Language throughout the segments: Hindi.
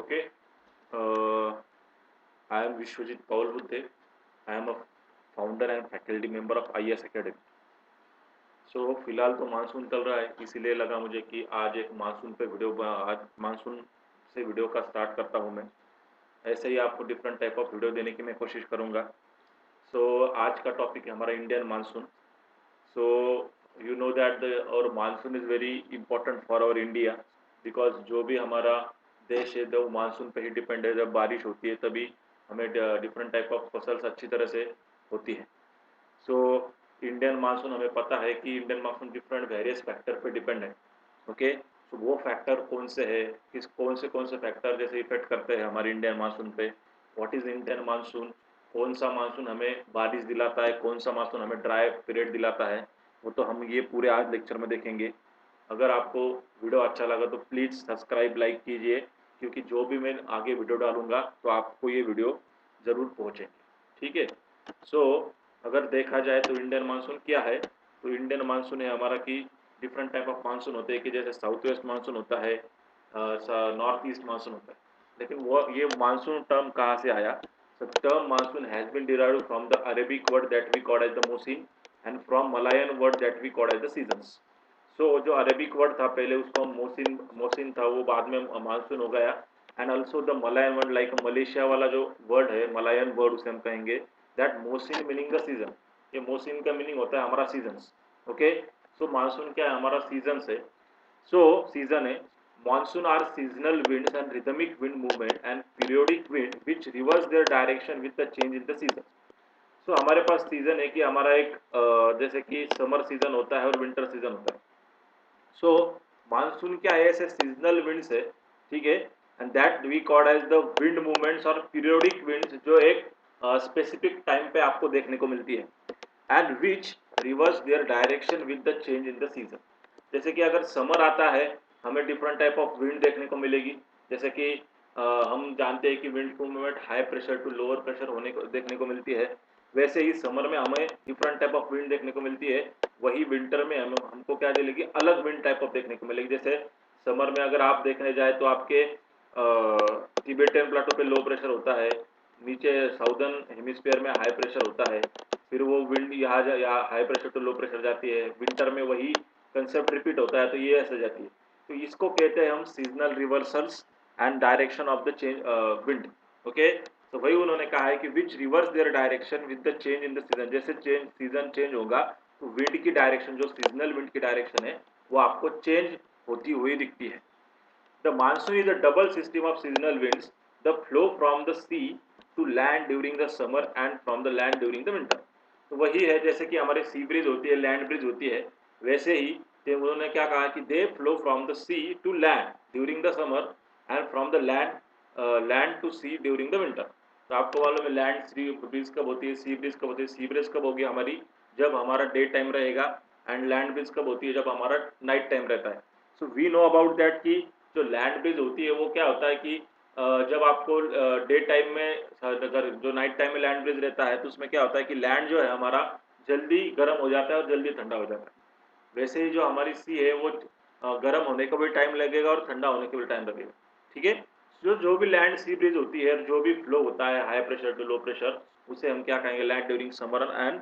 Okay, I am Vishwajit Paul Budde. I am a founder and faculty member of IS Academy. सो फिलहाल तो मानसून चल रहा है, इसीलिए लगा मुझे कि आज एक मानसून पे आज मानसून से वीडियो का स्टार्ट करता हूँ मैं। ऐसे ही आपको डिफरेंट टाइप ऑफ वीडियो देने की मैं कोशिश करूँगा। सो आज का टॉपिक है हमारा Indian monsoon. So you know that the और monsoon is very important for our India, because जो भी हमारा देश है वो मानसून पे ही डिपेंड है। जब बारिश होती है तभी हमें डिफरेंट टाइप ऑफ फसल्स अच्छी तरह से होती है। सो इंडियन मानसून हमें पता है कि Indian monsoon different various factor पे डिपेंड है। ओके, सो वो फैक्टर कौन से है, कौन से फैक्टर जैसे इफेक्ट करते हैं हमारे इंडियन मानसून पे। व्हाट इज इंडियन मानसून, कौन सा मानसून हमें बारिश दिलाता है, कौन सा मानसून हमें ड्राई पीरियड दिलाता है, वो तो हम ये पूरे आज लेक्चर में देखेंगे। अगर आपको वीडियो अच्छा लगा तो प्लीज़ सब्सक्राइब लाइक कीजिए, क्योंकि जो भी मैं आगे वीडियो डालूंगा तो आपको ये वीडियो ज़रूर पहुँचेंगे। ठीक है। सो अगर देखा जाए तो इंडियन मानसून क्या है, तो इंडियन मानसून है हमारा कि डिफरेंट टाइप ऑफ मानसून होते हैं कि जैसे साउथ वेस्ट मानसून होता है, नॉर्थ ईस्ट मानसून होता है। लेकिन वो ये मानसून टर्म कहाँ से आया? The term monsoon has been derived from the Arabic word that we call as the monsoon and from Malayan word that we call as the seasons. So जो अरेबिक वर्ड था पहले उसको मोसिन मोसिन था, वो बाद में मानसून हो गया। And also the Malayan word, like Malaysia वाला जो वर्ड है मलायन वर्ड, उसे हम कहेंगे that Mosin meaning the season. ये मोसिन का मीनिंग होता है हमारा सीजन्स। ओके, सो मानसून क्या है? हमारा सीजन है। सो सीजन है monsoon are seasonal winds and rhythmic wind movement and periodic wind which reverse their direction with the change in the season. सो हमारे पास सीजन है कि हमारा एक जैसे कि समर सीजन होता है और विंटर सीजन होता है। सो मानसून क्या है? ऐसे सीजनल विंड्स है, ठीक है, and that we called as the wind movements और पीरियोडिक विंड्स, जो एक स्पेसिफिक टाइम पे आपको देखने को मिलती है and which reverse their direction with the change in the season. जैसे कि अगर समर आता है हमें डिफरेंट टाइप ऑफ विंड देखने को मिलेगी। जैसे कि हम जानते हैं कि विंड की movement high pressure to lower pressure होने को देखने को मिलती है। वैसे ही समर में हमें डिफरेंट टाइप ऑफ विंड देखने को मिलती है। वही विंटर में हमको क्या मिलेगी? अलग विंड टाइप ऑफ देखने को मिलेगी। जैसे समर में अगर आप देखने जाए तो आपके तिबेटियन प्लेटो पे लो प्रेशर होता है, नीचे साउदर्न हेमिस्फीयर में हाई प्रेशर होता है, फिर वो विंड यहाँ high pressure to low pressure जाती है। विंटर में वही कंसेप्ट रिपीट होता है, तो ये ऐसे जाती है। तो इसको कहते हैं हम seasonal reversals and direction of the change wind. Okay, तो वही उन्होंने कहा है कि which reverse their direction with the change in the season. जैसे सीजन चेंज होगा तो विंड की डायरेक्शन, जो सीजनल विंड की डायरेक्शन है, वो आपको चेंज होती हुई दिखती है। The monsoon is a double system of seasonal winds, the flow from the sea to land during the summer and from the land during the winter. तो वही है जैसे कि हमारे सी ब्रिज होती है, लैंड ब्रिज होती है, वैसे ही उन्होंने क्या कहा कि they flow from the sea to land during the summer and from the land to sea during the winter. तो आपको मालूम है लैंड सी ब्रिज कब होती है, सी ब्रिज कब होती है? सी ब्रिज कब होगी हमारी? जब हमारा डे टाइम रहेगा। एंड लैंड ब्रिज कब होती है? जब हमारा नाइट टाइम रहता है। So we know about that कि जो लैंड ब्रिज होती है वो क्या होता है कि जब आपको डे टाइम में, अगर जो नाइट टाइम में लैंड ब्रिज रहता है तो उसमें क्या होता है कि लैंड जो है हमारा जल्दी गर्म हो जाता है और जल्दी ठंडा हो जाता है। वैसे ही जो हमारी सी है वो गर्म होने का भी टाइम लगेगा और ठंडा होने का भी टाइम लगेगा। ठीक है, जो भी लैंड सी ब्रिज होती है, जो भी फ्लो होता है high pressure to low pressure, उसे हम क्या कहेंगे? Land during summer and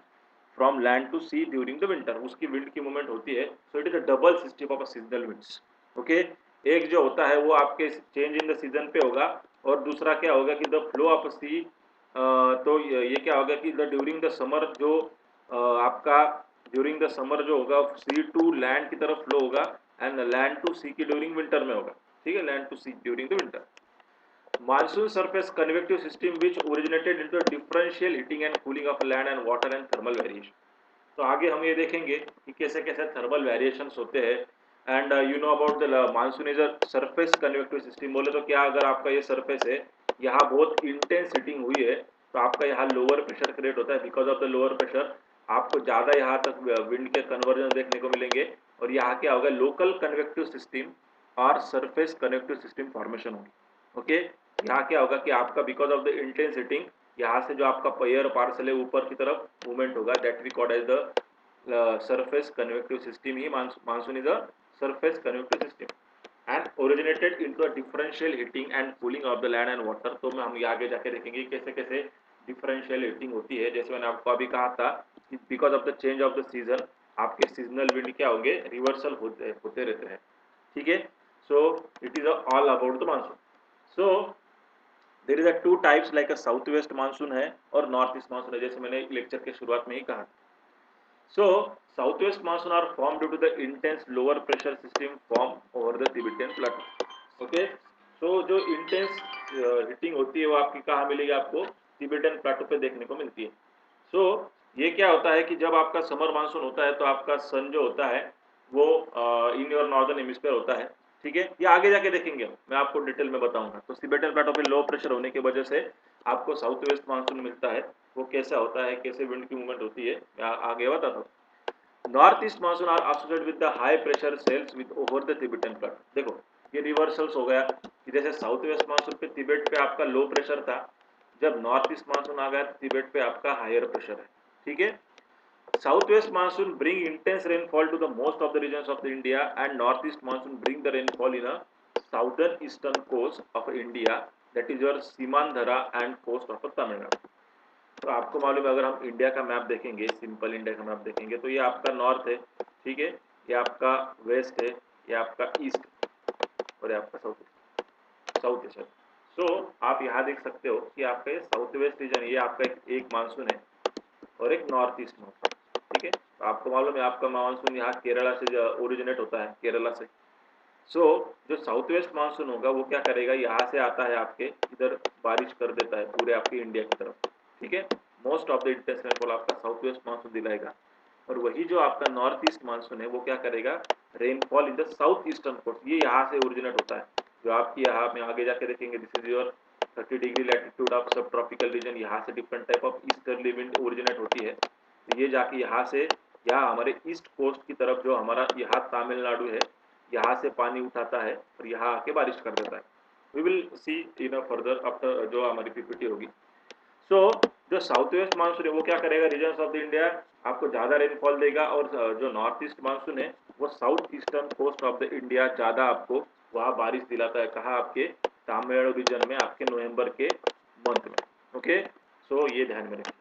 from land to sea during the winter, उसकी विंड की मूवमेंट होती है। So it is a double system of seasonal winds. Okay, एक जो होता है वो आपके चेंज इन द सीजन पे होगा, और दूसरा क्या होगा कि द फ्लो ऑफ सी, तो ये क्या होगा कि द ड्यूरिंग द समर, जो आपका ड्यूरिंग द समर जो होगा सी टू लैंड की तरफ फ्लो होगा एंड लैंड टू सी की ड्यूरिंग विंटर में होगा। ठीक है, land to sea during the winter. Monsoon surface convective system which originated into a differential heating and cooling of land and water and thermal variation. तो आगे हम ये देखेंगे कि कैसे कैसे थर्मल वेरिएशंस होते हैं। And you know about the monsoon is a surface convective system. बोले तो क्या, अगर आपका ये सरफेस है, यहाँ बहुत इंटेंस हीटिंग हुई है तो आपका यहाँ लोअर प्रेशर क्रिएट होता है। Because of the lower pressure आपको ज़्यादा यहाँ तक विंड के कन्वर्जन देखने को मिलेंगे, और यहाँ क्या होगा? लोकल कन्वेक्टिव सिस्टम और सरफेस कन्वेक्टिव सिस्टम फॉर्मेशन होगी। ओके, यहाँ क्या होगा कि आपका because of the intense heating यहाँ से जो आपका एयर पार्सल है ऊपर की तरफ मूवमेंट होगा, that we called as the surface convective system. ही monsoon is a surface convective system. And originated into a differential heating and cooling of the land and water. तो मैं हम ये आगे जाके देखेंगे कैसे कैसे डिफरेंशियल हीटिंग होती है। जैसे मैंने आपको अभी कहा था कि because of the change of the season आपके सीजनल विंड क्या होंगे, रिवर्सल होते रहते हैं, ठीक है। So it is all about the monsoon. So there is a two types like a south west monsoon है और नॉर्थ ईस्ट मानसून है, जैसे मैंने लेक्चर के शुरुआत में ही कहा। So, southwest monsoon are formed due to the intense lower pressure system formed over the Tibetan plateau. Okay, so जो intense हीटिंग होती है वो आपकी कहाँ मिलेगी, आपको तिबेटन प्लाटो पे देखने को मिलती है। सो ये क्या होता है कि जब आपका समर मानसून होता है तो आपका सन जो होता है वो इन योर नॉर्दर्न हेमिस्फीयर होता है, ठीक है। ये आगे जाके देखेंगे, मैं आपको डिटेल में बताऊंगा। तो तिबेटन प्लाटो पे लो प्रेशर होने की वजह से आपको साउथ वेस्ट मानसून मिलता है। वो कैसा होता है, कैसे विंड की मूवमेंट होती है, मैं आगे बताता हूँ। North east monsoon are associated with the high pressure cells with over the Tibetan plate. देखो ये रिवर्सल्स हो गया कि जैसे साउथ वेस्ट मानसून पे तिबेट पे आपका लो प्रेशर था, जब नॉर्थ ईस्ट मानसून आ गया तिबेट पे आपका हायर प्रेशर है, ठीक है। South west monsoon bring intense rainfall to the most of the regions of the India and north east monsoon bring the rainfall in a southern eastern coast of India, that is your Seemandhra and coast of Tamil Nadu. तो आपको मालूम है, अगर हम इंडिया का मैप देखेंगे, सिंपल इंडिया का मैप देखेंगे, तो ये आपका नॉर्थ है, ठीक है, ये आपका वेस्ट है, ये आपका ईस्ट और ये आपका साउथ है सर। सो आप यहाँ देख सकते हो कि आपका ये साउथ वेस्ट रीजन, ये आपका एक मानसून है और एक नॉर्थ ईस्ट मानसून, ठीक है। तो आपको मालूम है आपका मानसून यहाँ केरला से ओरिजिनेट होता है, केरला से। सो जो साउथ वेस्ट मानसून होगा वो क्या करेगा, यहाँ से आता है आपके इधर, बारिश कर देता है पूरे आपके इंडिया की तरफ, ठीक है। Most of the intense rainfall आपका साउथ वेस्ट मानसून दिलाएगा। और वही जो आपका नॉर्थ ईस्ट मानसून है वो क्या करेगा, rainfall in the south eastern coast, ये यहाँ से ओरिजिनेट होता है। जो आपकी यहाँ में आगे जाके देखेंगे, this is your 30 degree latitude of सब ट्रॉपिकल रीजन, यहाँ से different type of easterly wind originate होती है। तो ये जाके यहाँ से यहाँ हमारे ईस्ट कोस्ट की तरफ, जो हमारा यहाँ तमिलनाडु है, यहाँ से पानी उठाता है और यहाँ आके बारिश कर देता है। We will see in further after जो हमारी पीपीटी होगी। सो जो साउथ वेस्ट मानसून है वो क्या करेगा, रीजन्स ऑफ द इंडिया आपको ज़्यादा रेनफॉल देगा, और जो नॉर्थ ईस्ट मानसून है वो south eastern coast of the India ज़्यादा आपको वहाँ बारिश दिलाता है। कहाँ, आपके तमिलनाडु रीजन में, आपके नवंबर के मंथ में। ओके, सो ये ध्यान में रखिए।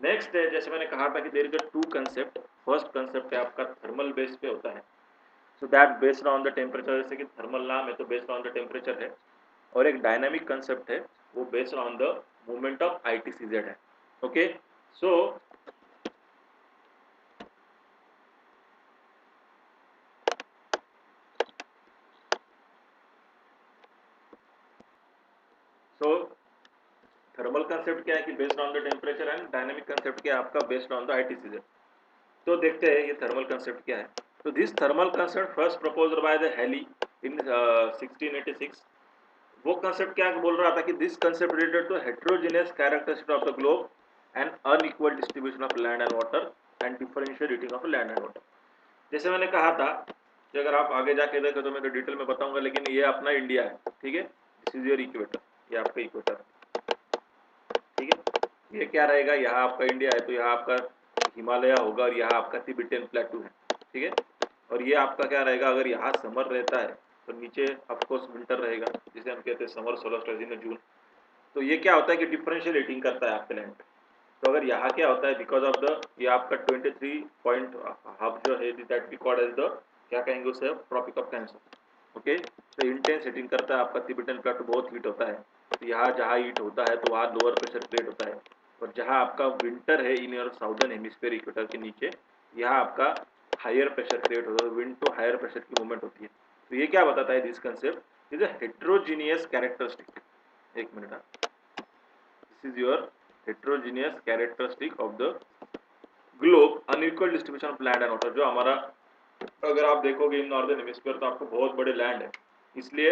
नेक्स्ट है, जैसे मैंने कहा था कि there is a two concept. First concept है आपका थर्मल बेस पे होता है, so that based on the temperature, जैसे कि थर्मल नाम है तो बेस्ड ऑन द टेम्परेचर है। और एक डायनामिक कंसेप्ट है, वो based on the movement of ITCZ है। ओके, सो सो थर्मल कंसेप्ट क्या है कि based on the temperature, and dynamic concept क्या है आपका बेस्ड ऑन द ITCZ। तो देखते हैं ये थर्मल कंसेप्ट क्या है। तो this thermal concept first proposed by the Halley in 1686। वो कंसेप्ट क्या बोल रहा था कि this concept related to heterogeneous characteristic of the globe and unequal distribution of land and water and differential heating of land and water. जैसे मैंने कहा था कि अगर आप आगे जाके देखो तो मैं तो डिटेल में बताऊंगा, लेकिन ये अपना इंडिया है, ठीक है। दिस इज योर इक्वेटर, ये आपका इक्वेटर, ठीक है। ये क्या रहेगा, यहाँ आपका इंडिया है तो यहाँ आपका हिमालय होगा और यहाँ आपका तिबेटियन प्लेटू है, ठीक है। और ये आपका क्या रहेगा, अगर यहाँ समर रहता है तो नीचे ऑफकोर्स विंटर रहेगा, जिसे हम कहते हैं समर सोलस्टिस इन जून। तो ये क्या होता है कि डिफरेंशियल हीटिंग करता है आपके लैंड पे। तो अगर यहाँ क्या होता है, बिकॉज ऑफ द ये आपका 23 पॉइंट हाफ जो है that we called as the, क्या कहेंगे उसे, ट्रॉपिक ऑफ कैंसर। ओके, तो इंटेंस हीटिंग करता है आपका तिबेटन प्लेटो, बहुत हीट होता है। तो यहाँ जहाँ हीट होता है तो वहाँ लोअर प्रेशर क्रिएट होता है। और जहाँ आपका विंटर है in your southern hemisphere equator के नीचे, यहाँ आपका हायर प्रेशर क्रिएट होता है, विंड टू हायर प्रेशर की मूवमेंट होती है। तो ये क्या बताता है, this concept is a heterogeneous characteristic. एक minute, this is your heterogeneous characteristic of the globe, unequal distribution of land and water। जो हमारा, अगर आप देखोगे इन नॉर्दर्न हेमिस्फीयर तो आपको बहुत बड़े लैंड है, इसलिए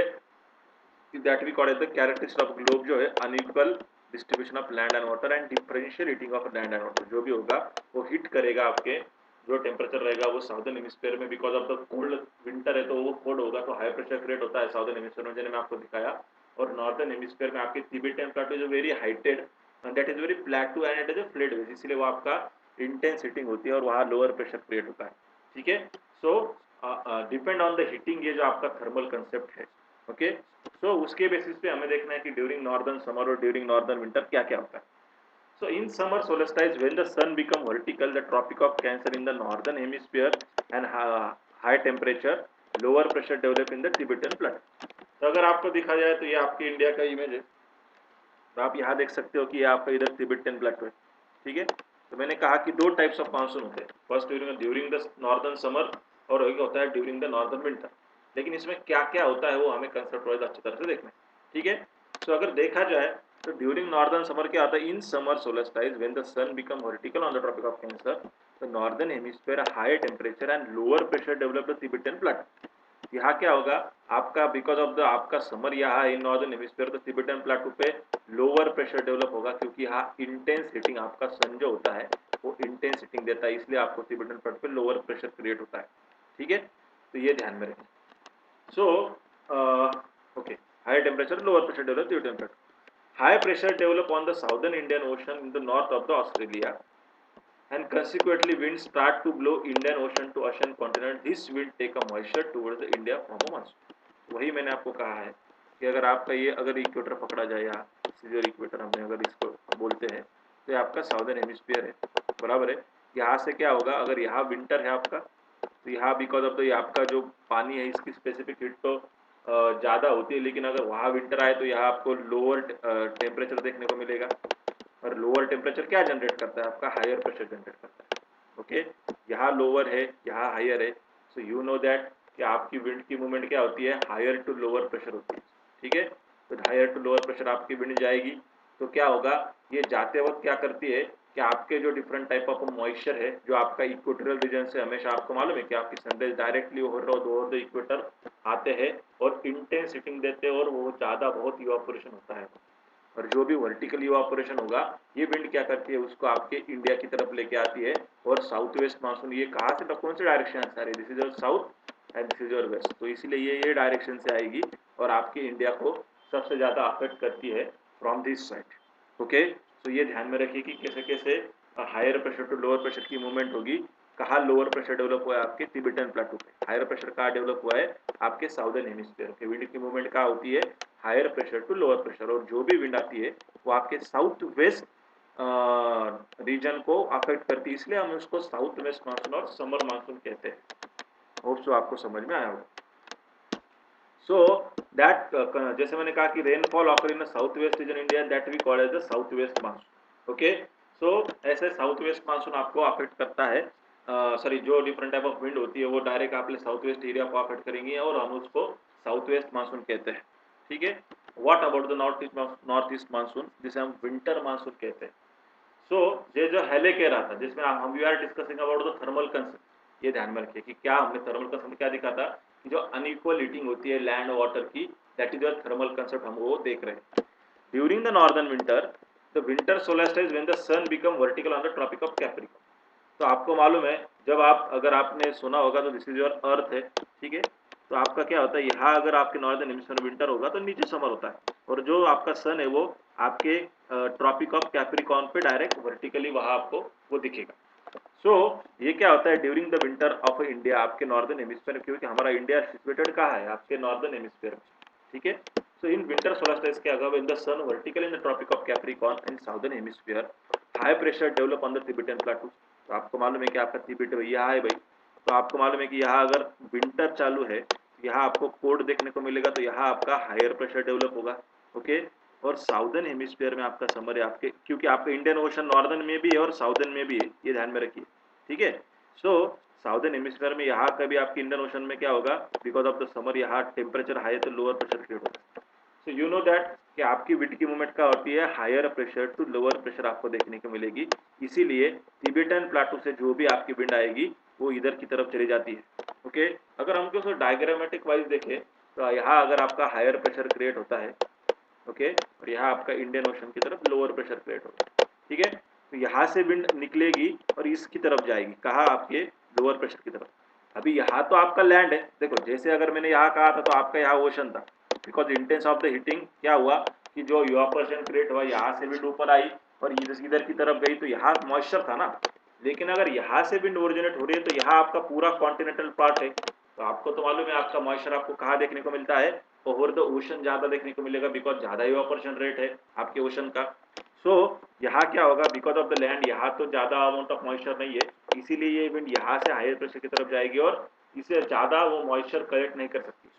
that we call as the characteristic of globe जो है unequal distribution of land and water and differential heating of land and water. जो भी होगा वो हिट करेगा आपके, जो टेम्परेचर रहेगा वो साउदर्न हेमिस्फीयर में, because of the cold winter है तो वो कोल्ड होगा, तो हाई प्रेशर क्रिएट होता है साउदर्न हेमिस्फीयर में, मैंने आपको दिखाया। और नॉर्दर्न हेमिस्फीयर में आपके तिबेटियन प्लेटो जो very heighted and that is very प्लेटू and it is a flat base, इसलिए वो आपका इंटेंस हीटिंग होती है और वहाँ लोअर प्रेशर क्रिएट होता है, ठीक है। सो डिपेंड ऑन द हीटिंग, ये जो आपका थर्मल कंसेप्ट है। ओके, सो उसके बेसिस पे हमें देखना है कि ड्यूरिंग नॉर्दर्न समर और ड्यूरिंग नॉर्दर्न विंटर क्या क्या होता है। So in summer solstice, when the sun become vertical, the Tropic of Cancer in the northern hemisphere and high temperature, lower pressure develop in the Tibetan Plateau. तो अगर आपको दिखा जाए तो ये आपके इंडिया का इमेज है, तो आप यहाँ देख सकते हो कि ये आपका इधर तिबेटन प्लेटो है। ठीक है, तो मैंने कहा कि दो टाइप्स ऑफ मानसून होते हैं, first during the northern summer और एक होता है ड्यूरिंग द नॉर्दर्न विंटर। लेकिन इसमें क्या क्या होता है वो हमें कंसेप्ट वाइज अच्छी तरह से देखना है। ठीक है, तो अगर देखा जाए तो ड्यूरिंग नॉर्दर्न समर क्या आता है, in summer solstice when the sun become vertical on the tropic of Cancer, the northern hemisphere high temperature and lower pressure develop the Tibetan plateau. यहाँ क्या होगा आपका, बिकॉज ऑफ द आपका समर यहाँ इन नॉर्दर्न हेमिस्फीयर, तो तिबेटन प्लेटो पे लोअर प्रेशर डेवलप होगा, क्योंकि यहाँ इंटेंस हीटिंग, आपका सन जो होता है वो इंटेंस हीटिंग देता है, इसलिए आपको तिबेटन प्लेटो पे लोअर प्रेशर क्रिएट होता है। ठीक है, तो ये ध्यान में रखें। So okay, high temperature lower pressure develop Tibetan plateau. High pressure develop on the southern Indian Ocean in the north of the Australia, and consequently winds start to blow Indian Ocean to Asian continent. This wind take a moisture towards the India from a monsoon. वही मैंने आपको कहा है कि अगर आपका ये अगर इक्वेटर पकड़ा जाए, यहाँ सीजर इक्वेटर हमने अगर इसको बोलते हैं, तो ये आपका साउदर्न हेमिस्फीयर है, बराबर है। यहाँ से क्या होगा, अगर यहाँ विंटर है आपका, तो यहाँ बिकॉज ऑफ तो ये आपका जो पानी है इसकी स्पेसिफिक हीट तो ज़्यादा होती है, लेकिन अगर वहाँ विंटर आए तो यहाँ आपको लोअर टेम्परेचर देखने को मिलेगा, और लोअर टेम्परेचर क्या जनरेट करता है, आपका हायर प्रेशर जनरेट करता है। ओके, यहाँ लोअर है यहाँ हायर है, सो यू नो दैट कि आपकी विंड की मूवमेंट क्या होती है, हायर टू लोअर प्रेशर होती है। ठीक है, तो हायर टू लोअर प्रेशर आपकी विंड जाएगी, तो क्या होगा, ये जाते वक्त क्या करती है कि आपके जो डिफरेंट टाइप ऑफ मॉइस्चर है जो आपका इक्वेटोरियल रीजन से, हमेशा आपको मालूम है कि आपकी sunrise directly over the equator आते हैं और इंटेंस हीटिंग देते हैं, और वो ज़्यादा बहुत इवापोरेशन होता है, और जो भी वर्टिकल इवापोरेशन होगा ये विंड क्या करती है, उसको आपके इंडिया की तरफ लेके आती है। और साउथ वेस्ट मानसून ये कहाँ से, कौन से डायरेक्शन से आ रही है, this is your south and this is your west, तो इसलिए ये डायरेक्शन से आएगी और आपके इंडिया को सबसे ज़्यादा अफेक्ट करती है फ्रॉम दिस साइड। ओके, तो ये ध्यान में रखिए कि कैसे कैसे higher pressure to lower pressure की मूवमेंट होगी। कहाँ लोअर प्रेशर डेवलप हुआ है, आपके तिबेटन प्लेटो पे। हायर प्रेशर कहाँ डेवलप हुआ है, आपके साउदर्न हेमिस्फीयर के। विंड की मूवमेंट कहाँ होती है, higher pressure to lower pressure, और जो भी विंड आती है वो आपके साउथ वेस्ट रीजन को अफेक्ट करती है, इसलिए हम उसको साउथ वेस्ट मानसून और समर मानसून कहते हैं। होप सो आपको समझ में आया होगा। सो दैट जैसे मैंने कहा कि rainfall occur in south west region India, that we call as the south west monsoon. Okay, so ऐसे साउथ वेस्ट मानसून आपको अफेक्ट करता है, सॉरी जो डिफरेंट टाइप ऑफ विंड होती है वो डायरेक्ट आपके साउथ वेस्ट एरिया को अफेक्ट करेंगी, और हम उसको साउथ वेस्ट मानसून कहते हैं। ठीक है, what about the north east monsoon, जिसे हम विंटर मानसून कहते हैं। सो ये जो हेले कह रहा था, जिसमें हम we are discussing about the thermal concept, ये ध्यान में रखिए कि क्या हमने थर्मल कंसेप्ट क्या दिखा था, कि जो अनइक्वल हीटिंग होती है लैंड और वाटर की, that is your thermal concept, हम वो देख रहे हैं। During the northern winter, the winter solstice when the sun become vertical on the tropic of Capricorn. तो आपको मालूम है, जब आप, अगर आपने सुना होगा तो दिस इज योर अर्थ है। ठीक है, तो आपका क्या होता है, यहाँ अगर आपके नॉर्दर्न हेमिस्फीयर विंटर होगा तो नीचे समर होता है, और जो आपका सन है वो आपके ट्रॉपिक ऑफ कैप्रिकॉर्न पे डायरेक्ट वर्टिकली वहाँ आपको वो दिखेगा। सो ये क्या होता है, during the winter of India, आपके नॉर्दर्न हेमिस्फीयर, क्योंकि हमारा इंडिया सिचुएटेड कहाँ है, आपके नॉर्दर्न हेमिस्फीयर में। ठीक है, सो इन विंटर सोलस्टिस क्या होगा, when the sun vertical in the tropic of Capricorn in southern hemisphere, high pressure develop on the Tibetan plateau. तो आपको मालूम है कि आपका तिब्बत यहाँ है भाई, तो आपको मालूम है कि यहाँ अगर विंटर चालू है, यहाँ आपको कोड देखने को मिलेगा, तो यहाँ आपका हायर प्रेशर डेवलप होगा। ओके, और साउदर्न हेमिस्फीयर में आपका समर है आपके, क्योंकि आपका इंडियन ओशन नॉर्दर्न में भी है और साउदर्न में भी है, ये ध्यान में रखिए। ठीक है, सो साउदर्न हेमिस्फीयर में यहाँ कभी आपके इंडियन ओशन में क्या होगा, बिकॉज ऑफ द समर यहाँ टेम्परेचर हाई है तो लोअर प्रेशर क्रिएट होगा। सो यू नो दैट कि आपकी विंड की मूवमेंट क्या होती है, higher pressure to lower pressure आपको देखने को मिलेगी, इसीलिए तिबेटन प्लेटू से जो भी आपकी विंड आएगी वो इधर की तरफ चली जाती है। ओके, अगर हम उसको डायग्रामेटिक वाइज देखें तो यहाँ अगर आपका हायर प्रेशर क्रिएट होता है, ओके, और यहाँ आपका इंडियन ओशन की तरफ लोअर प्रेशर क्रिएट होगा। ठीक है, तो यहाँ से विंड निकलेगी और इसकी तरफ जाएगी, कहाँ, आपके लोअर प्रेशर की तरफ। अभी यहाँ तो आपका लैंड है, देखो जैसे अगर मैंने यहाँ कहा था तो आपका यहाँ ओशन था, because intense of the heating क्या हुआ कि जो इवापोरेशन क्रिएट हुआ, यहाँ से विंड ऊपर आई और इधर की तरफ गई, तो यहाँ मॉइस्चर था ना। लेकिन अगर यहाँ से विंड ओरिजिनेट हो रही है तो यहाँ आपका पूरा कॉन्टिनेंटल पार्ट है, तो आपको तो मालूम है आपका मॉइस्चर आपको कहाँ देखने को मिलता है, ओवर द ओशन ज़्यादा देखने को मिलेगा, बिकॉज ज़्यादा इवापोरेशन रेट है आपके ओशन का। सो यहाँ क्या होगा, बिकॉज ऑफ द लैंड यहाँ तो ज़्यादा अमाउंट ऑफ मॉइस्चर नहीं है, इसीलिए ये विंड यहाँ से हायर प्रेशर की तरफ जाएगी और इससे ज़्यादा वो मॉइस्चर कलेक्ट नहीं कर सकती।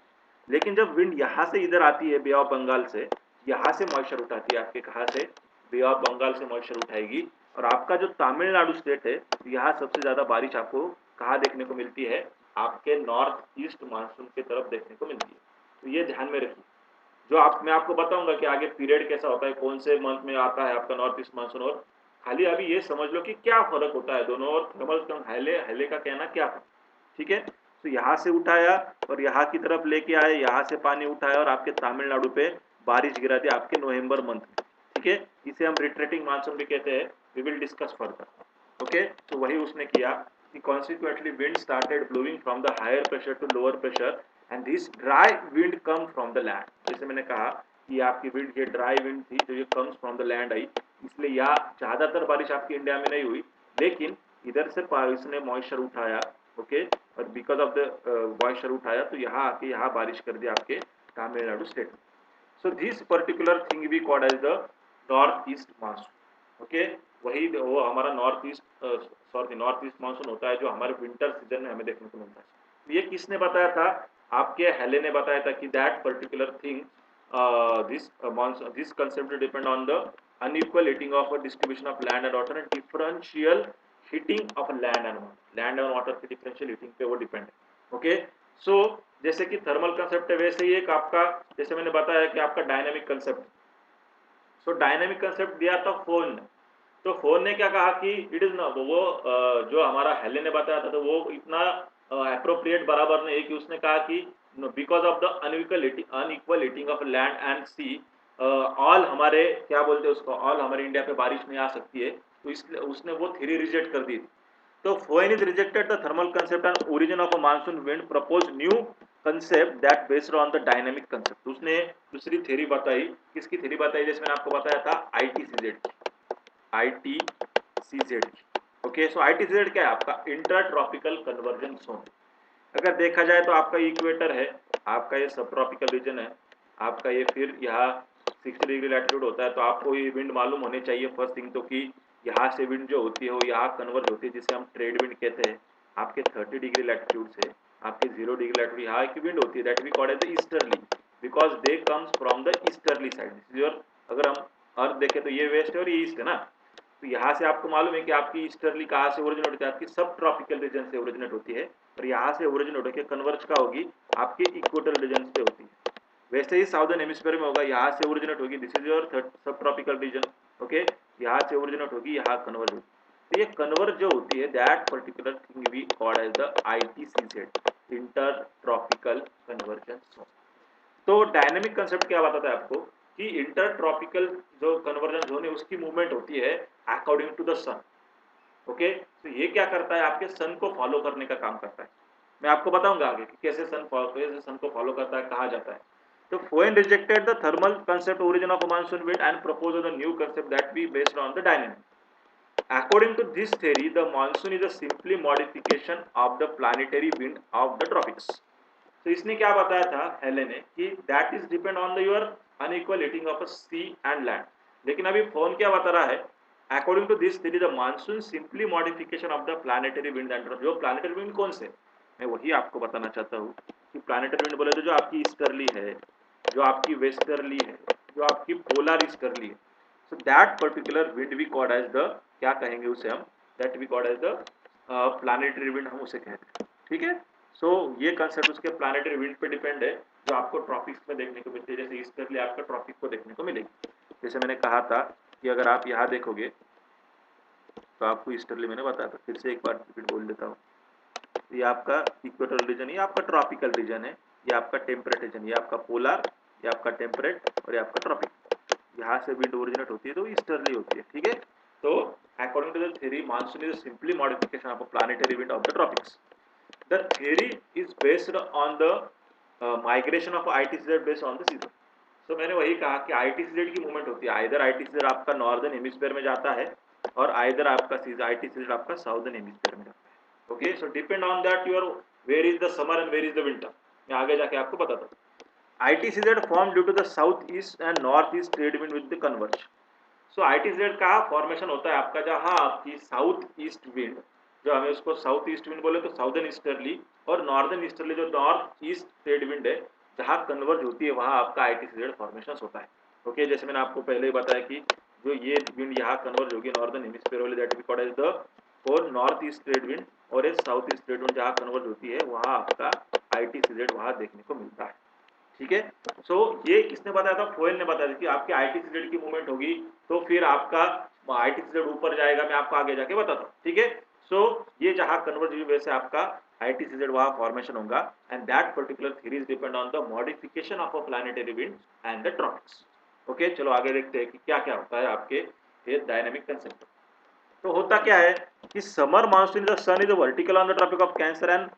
लेकिन जब विंड यहाँ से इधर आती है बे ऑफ बंगाल से, यहाँ से मॉइस्चर उठाती है, आपके कहाँ से, बे ऑफ बंगाल से मॉइस्चर उठाएगी, और आपका जो तमिलनाडु स्टेट है यहाँ सबसे ज़्यादा बारिश आपको कहाँ देखने को मिलती है, आपके नॉर्थ ईस्ट मानसून की तरफ देखने को मिलती है। तो ये ध्यान में रखिए। जो मैं आपको बताऊंगा कि आगे पीरियड कैसा होता है, कौन से मंथ में आता है आपका नॉर्थ ईस्ट मानसून, और खाली अभी ये समझ लो कि क्या फर्क होता है दोनों, और थर्मल हैले का कहना क्या था। ठीक है, तो यहाँ से उठाया और यहाँ की तरफ लेके आए, यहाँ से पानी उठाया और आपके तमिलनाडु पे बारिश गिरा दी आपके नवंबर मंथ में। ठीक है, इसे हम रिट्रेटिंग मानसून भी कहते हैं, we will discuss further. Okay, तो वही उसने किया कि consequently wind started blowing from the higher pressure to lower pressure and this dry wind come from the land। जैसे मैंने कहा कि आपकी विंड ये ड्राई विंड थी जो ये comes from the land I, इसलिए यहाँ ज़्यादातर बारिश आपकी इंडिया में नहीं हुई, लेकिन इधर से इसने मॉइस्चर उठाया। ओके, और बिकॉज ऑफ द मॉइस्चर उठाया तो यहाँ आके यहाँ बारिश कर दी आपके तमिलनाडु स्टेट में। So this particular thing we called as the north east monsoon. Okay, वही वो हमारा नॉर्थ ईस्ट मानसून होता है जो हमारे विंटर सीजन में हमें देखने को मिलता है। ये किसने बताया था, आपके हेले ने बताया था कि that particular thing this concept depend on the unequal heating of a distribution of land and water and differential heating of land and water की डिफरेंशियल हीटिंग पे वो डिपेंड है। ओके, सो जैसे कि थर्मल कंसेप्ट है वैसे ही एक आपका, जैसे मैंने बताया कि आपका डायनेमिक कंसेप्ट। सो डायनेमिक कंसेप्ट दिया था फोन ने, तो फोन ने क्या कहा कि इट इज नॉट वो जो हमारा हेले ने बताया था तो वो इतना अप्रोप्रिएट बराबर नहीं है, कि उसने कहा कि because of the unequal heating of land and sea all हमारे क्या बोलते हैं उसको, ऑल हमारे इंडिया पे बारिश नहीं आ सकती है, तो इसलिए उसने वो थ्योरी रिजेक्ट कर दी थी। तो phone is rejected the thermal concept and origin of a monsoon wind propose new concept that based on the dynamic concept. उसने दूसरी थ्योरी बताई, किसकी थ्योरी बताई, जैसे मैंने आपको बताया था ITCZ। ओके, सो ITCZ क्या है, आपका इंटर ट्रॉपिकल कन्वर्जन जोन। अगर देखा जाए तो आपका इक्वेटर है, आपका ये सब ट्रॉपिकल रीजन है, आपका ये फिर यहाँ 60 डिग्री लैटिट्यूड होता है, तो आपको ये विंड मालूम होने चाहिए फर्स्ट थिंग तो कि यहाँ से विंड जो होती है वो यहाँ कन्वर्ज होती है, जिसे हम ट्रेड विंड कहते हैं। आपके 30 डिग्री लैटिट्यूड से आपके 0 डिग्री लैटिट्यूड यहाँ की विंड होती है, that we called as the easterly, because they comes from the easterly side. अगर हम अर्थ देखें तो ये वेस्ट है और ये ईस्ट है ना, तो यहाँ से आपको मालूम है कि आपकी ईस्टर्ली कहाँ से ओरिजिनेट होती है, आपकी सब ट्रॉपिकल रीजन से ओरिजिनेट होती है, और यहाँ से ओरिजिनेट होकर कन्वर्ज का होगी आपके इक्वेटल रीजन से होती है। वैसे ही साउदर्न हेमिस्फीयर में होगा, यहाँ से ओरिजिनेट होगी, दिस इज योर सब ट्रॉपिकल रीजन। ओके, यहाँ से ओरिजिनेट होगी, यहाँ कन्वर्ज होगी। तो ये कन्वर्ज जो होती है that particular thing we called as the ITCZ, inter tropical convergence zone. तो डायनेमिक कंसेप्ट क्या बताता है आपको कि इंटर ट्रॉपिकल जो कन्वर्जन जोन है उसकी मूवमेंट होती है according to the sun. Okay, तो ये क्या करता है, आपके सन को फॉलो करने का काम करता है। मैं आपको बताऊंगा आगे कि कैसे सन को फॉलो करता है, कहा जाता है। तो phone rejected the thermal concept origin of monsoon wind and proposed the new concept that be based on the dynamic. According to this theory, the monsoon is a simply modification of the planetary wind of the tropics. तो इसने क्या बताया था हेले ने कि that is depend on the your unequal heating of sea and land. लेकिन अभी फोन क्या बता रहा है, according to this theory the monsoon simply modification of the planetary wind and जो प्लानेटरी विंड कौन से, मैं वही आपको बताना चाहता हूँ कि प्लानेटरी विंड बोले तो जो आपकी ईस्टर्ली है, जो आपकी वेस्टर्ली है, जो आपकी पोलर ईस्टर्ली है। So that particular wind we called as the, क्या कहेंगे उसे हम, that we called as the planetary wind, हम उसे कहते हैं। ठीक है, सो ये कंसेप्ट उसके प्लानेटरी विंड पे डिपेंड है जो आपको ट्रॉपिक्स में देखने को मिलती है, जैसे ईस्टर्ली आपका ट्रॉपिक को देखने को मिलेगी। जैसे मैंने कहा था कि अगर आप यहाँ देखोगे तो आपको ईस्टर्ली मैंने बताया था, फिर से एक बार रिपीट बोल देता हूँ। ये आपका इक्वेटोरियल रीजन, ये आपका ट्रॉपिकल रीजन है, ये आपका टेम्परेट रीजन, ये आपका पोलर, ये आपका टेम्परेट और ये आपका ट्रॉपिक। यहाँ से विंड ओरिजिनेट होती है तो ईस्टर्ली होती है। ठीक है, तो according to the theory monsoon is simply modification of a planetary wind of the tropics. The theory is based on the migration of ITCZ based on the season. So मैंने वही कहा कि ITCZ की मूवमेंट होती है, आइदर ITCZ आपका नॉर्दर्न हेमिस्फीयर में जाता है और आइदर आपका ITCZ आपका साउदर्न हेमिस्फीयर में जाता है। Okay, so depend on that your where is the summer and where is the winter, मैं आगे जाके आपको बताता हूँ। ITCZ form due to the south east and north east trade wind with the converge. So ITCZ का फॉर्मेशन होता है आपका जहाँ आपकी साउथ ईस्ट विंड, जो हमें उसको साउथ ईस्ट विंड बोले तो साउदर्न ईस्टर्ली, और नॉर्दर्न ईस्टर्ली जो नॉर्थ ईस्ट ट्रेड विंड है जहाँ कन्वर्ज होती है वहाँ आपका ITCZ फॉर्मेशन होता है। ओके, जैसे मैंने आपको पहले ही बताया कि जो ये विंड यहाँ कन्वर्ज होगी नॉर्दर्न हेमिस्फीयर वाले, that we called as the और नॉर्थ ईस्ट ट्रेड विंड, और एक साउथ ईस्ट ट्रेड विंड जहाँ कन्वर्ज होती है वहाँ आपका ITCZ वहाँ देखने को मिलता है। ठीक है, सो ये किसने बताया था? फोयल ने बताया था कि आपकी ITCZ की मूवमेंट होगी तो फिर आपका ITCZ ऊपर जाएगा, मैं आपको आगे जाके बताता हूँ। ठीक है, सो ये जहाँ कन्वर्ज हुई वैसे आपका ITCZ वहाँ फॉर्मेशन होगा, and that particular theory depend on the modification of a planetary wind and the tropics. Okay, चलो आगे देखते हैं कि क्या क्या होता है आपके ये डायनेमिक कंसेप्ट। तो होता क्या है कि summer monsoon the sun is vertical on the tropic of Cancer and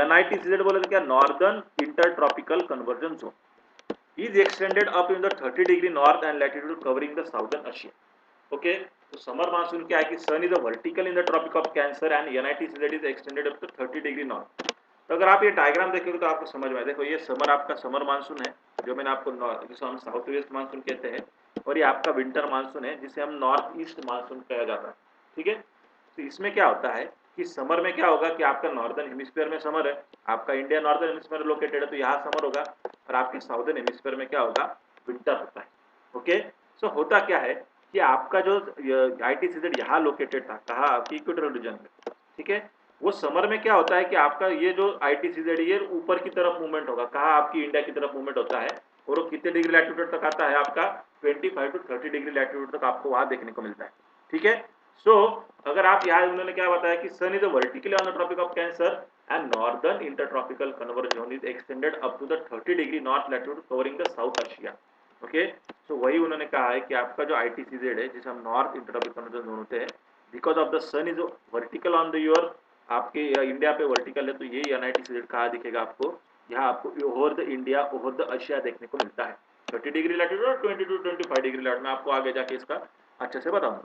NITCZ बोले तो क्या northern inter tropical convergence zone is extended up in the 30° north and latitude covering the southern Asia. Okay, तो समर मानसून क्या है कि sun is vertical in the tropic of Cancer and NITCZ is extended up to 30° north. तो अगर आप ये डायग्राम देखोगे तो आपको समझ में आए। देखो ये समर आपका समर मानसून है जो मैंने आपको जिसे हम साउथ वेस्ट मानसून कहते हैं, और ये आपका विंटर मानसून है जिसे हम नॉर्थ ईस्ट मानसून कहा जाता है। ठीक है, तो इसमें क्या होता है कि समर में क्या होगा कि आपका नॉर्दर्न हेमिस्फीयर में समर है, आपका इंडिया नॉर्दर्न हेमिस्फीयर लोकेटेड है तो यहाँ समर होगा, और आपके साउदर्न हेमिस्फीयर में क्या होगा, विंटर होता है। ओके, सो होता क्या है कि आपका जो ITCZ यहाँ लोकेटेड था, कहा आपकी इक्वेटोरियल रीजन में, ठीक है, वो समर में क्या होता है कि आपका ये जो ITCZ ये ऊपर की तरफ मूवमेंट होगा, कहा आपकी इंडिया की तरफ मूवमेंट होता है, और वो कितने डिग्री लैटिट्यूड तक आता है आपका 25 टू 30 डिग्री लैटिट्यूड तक आपको वहां देखने को मिलता है। ठीक है, सो अगर आप यहाँ उन्होंने क्या बताया कि sun is vertically on the tropic of Cancer and northern intertropical converge zone is extended up to the 30 degree north latitude covering the South Asia. Okay, so वही उन्होंने कहा है कि आपका जो ITCZ है जिसे हम नॉर्थ इंटरट्रॉपिकल कन्वर्जन जोन होते हैं, because of the sun is vertical on the your आपके इंडिया पे वर्टिकल है, तो ये NITCZ कहाँ दिखेगा आपको, यहाँ आपको over the India over the Asia देखने को मिलता है 30 डिग्री लैटिट्यूड और 20 टू 25 डिग्री लैटिट्यूड में। आपको आगे जाके इसका अच्छे से बताऊंगा।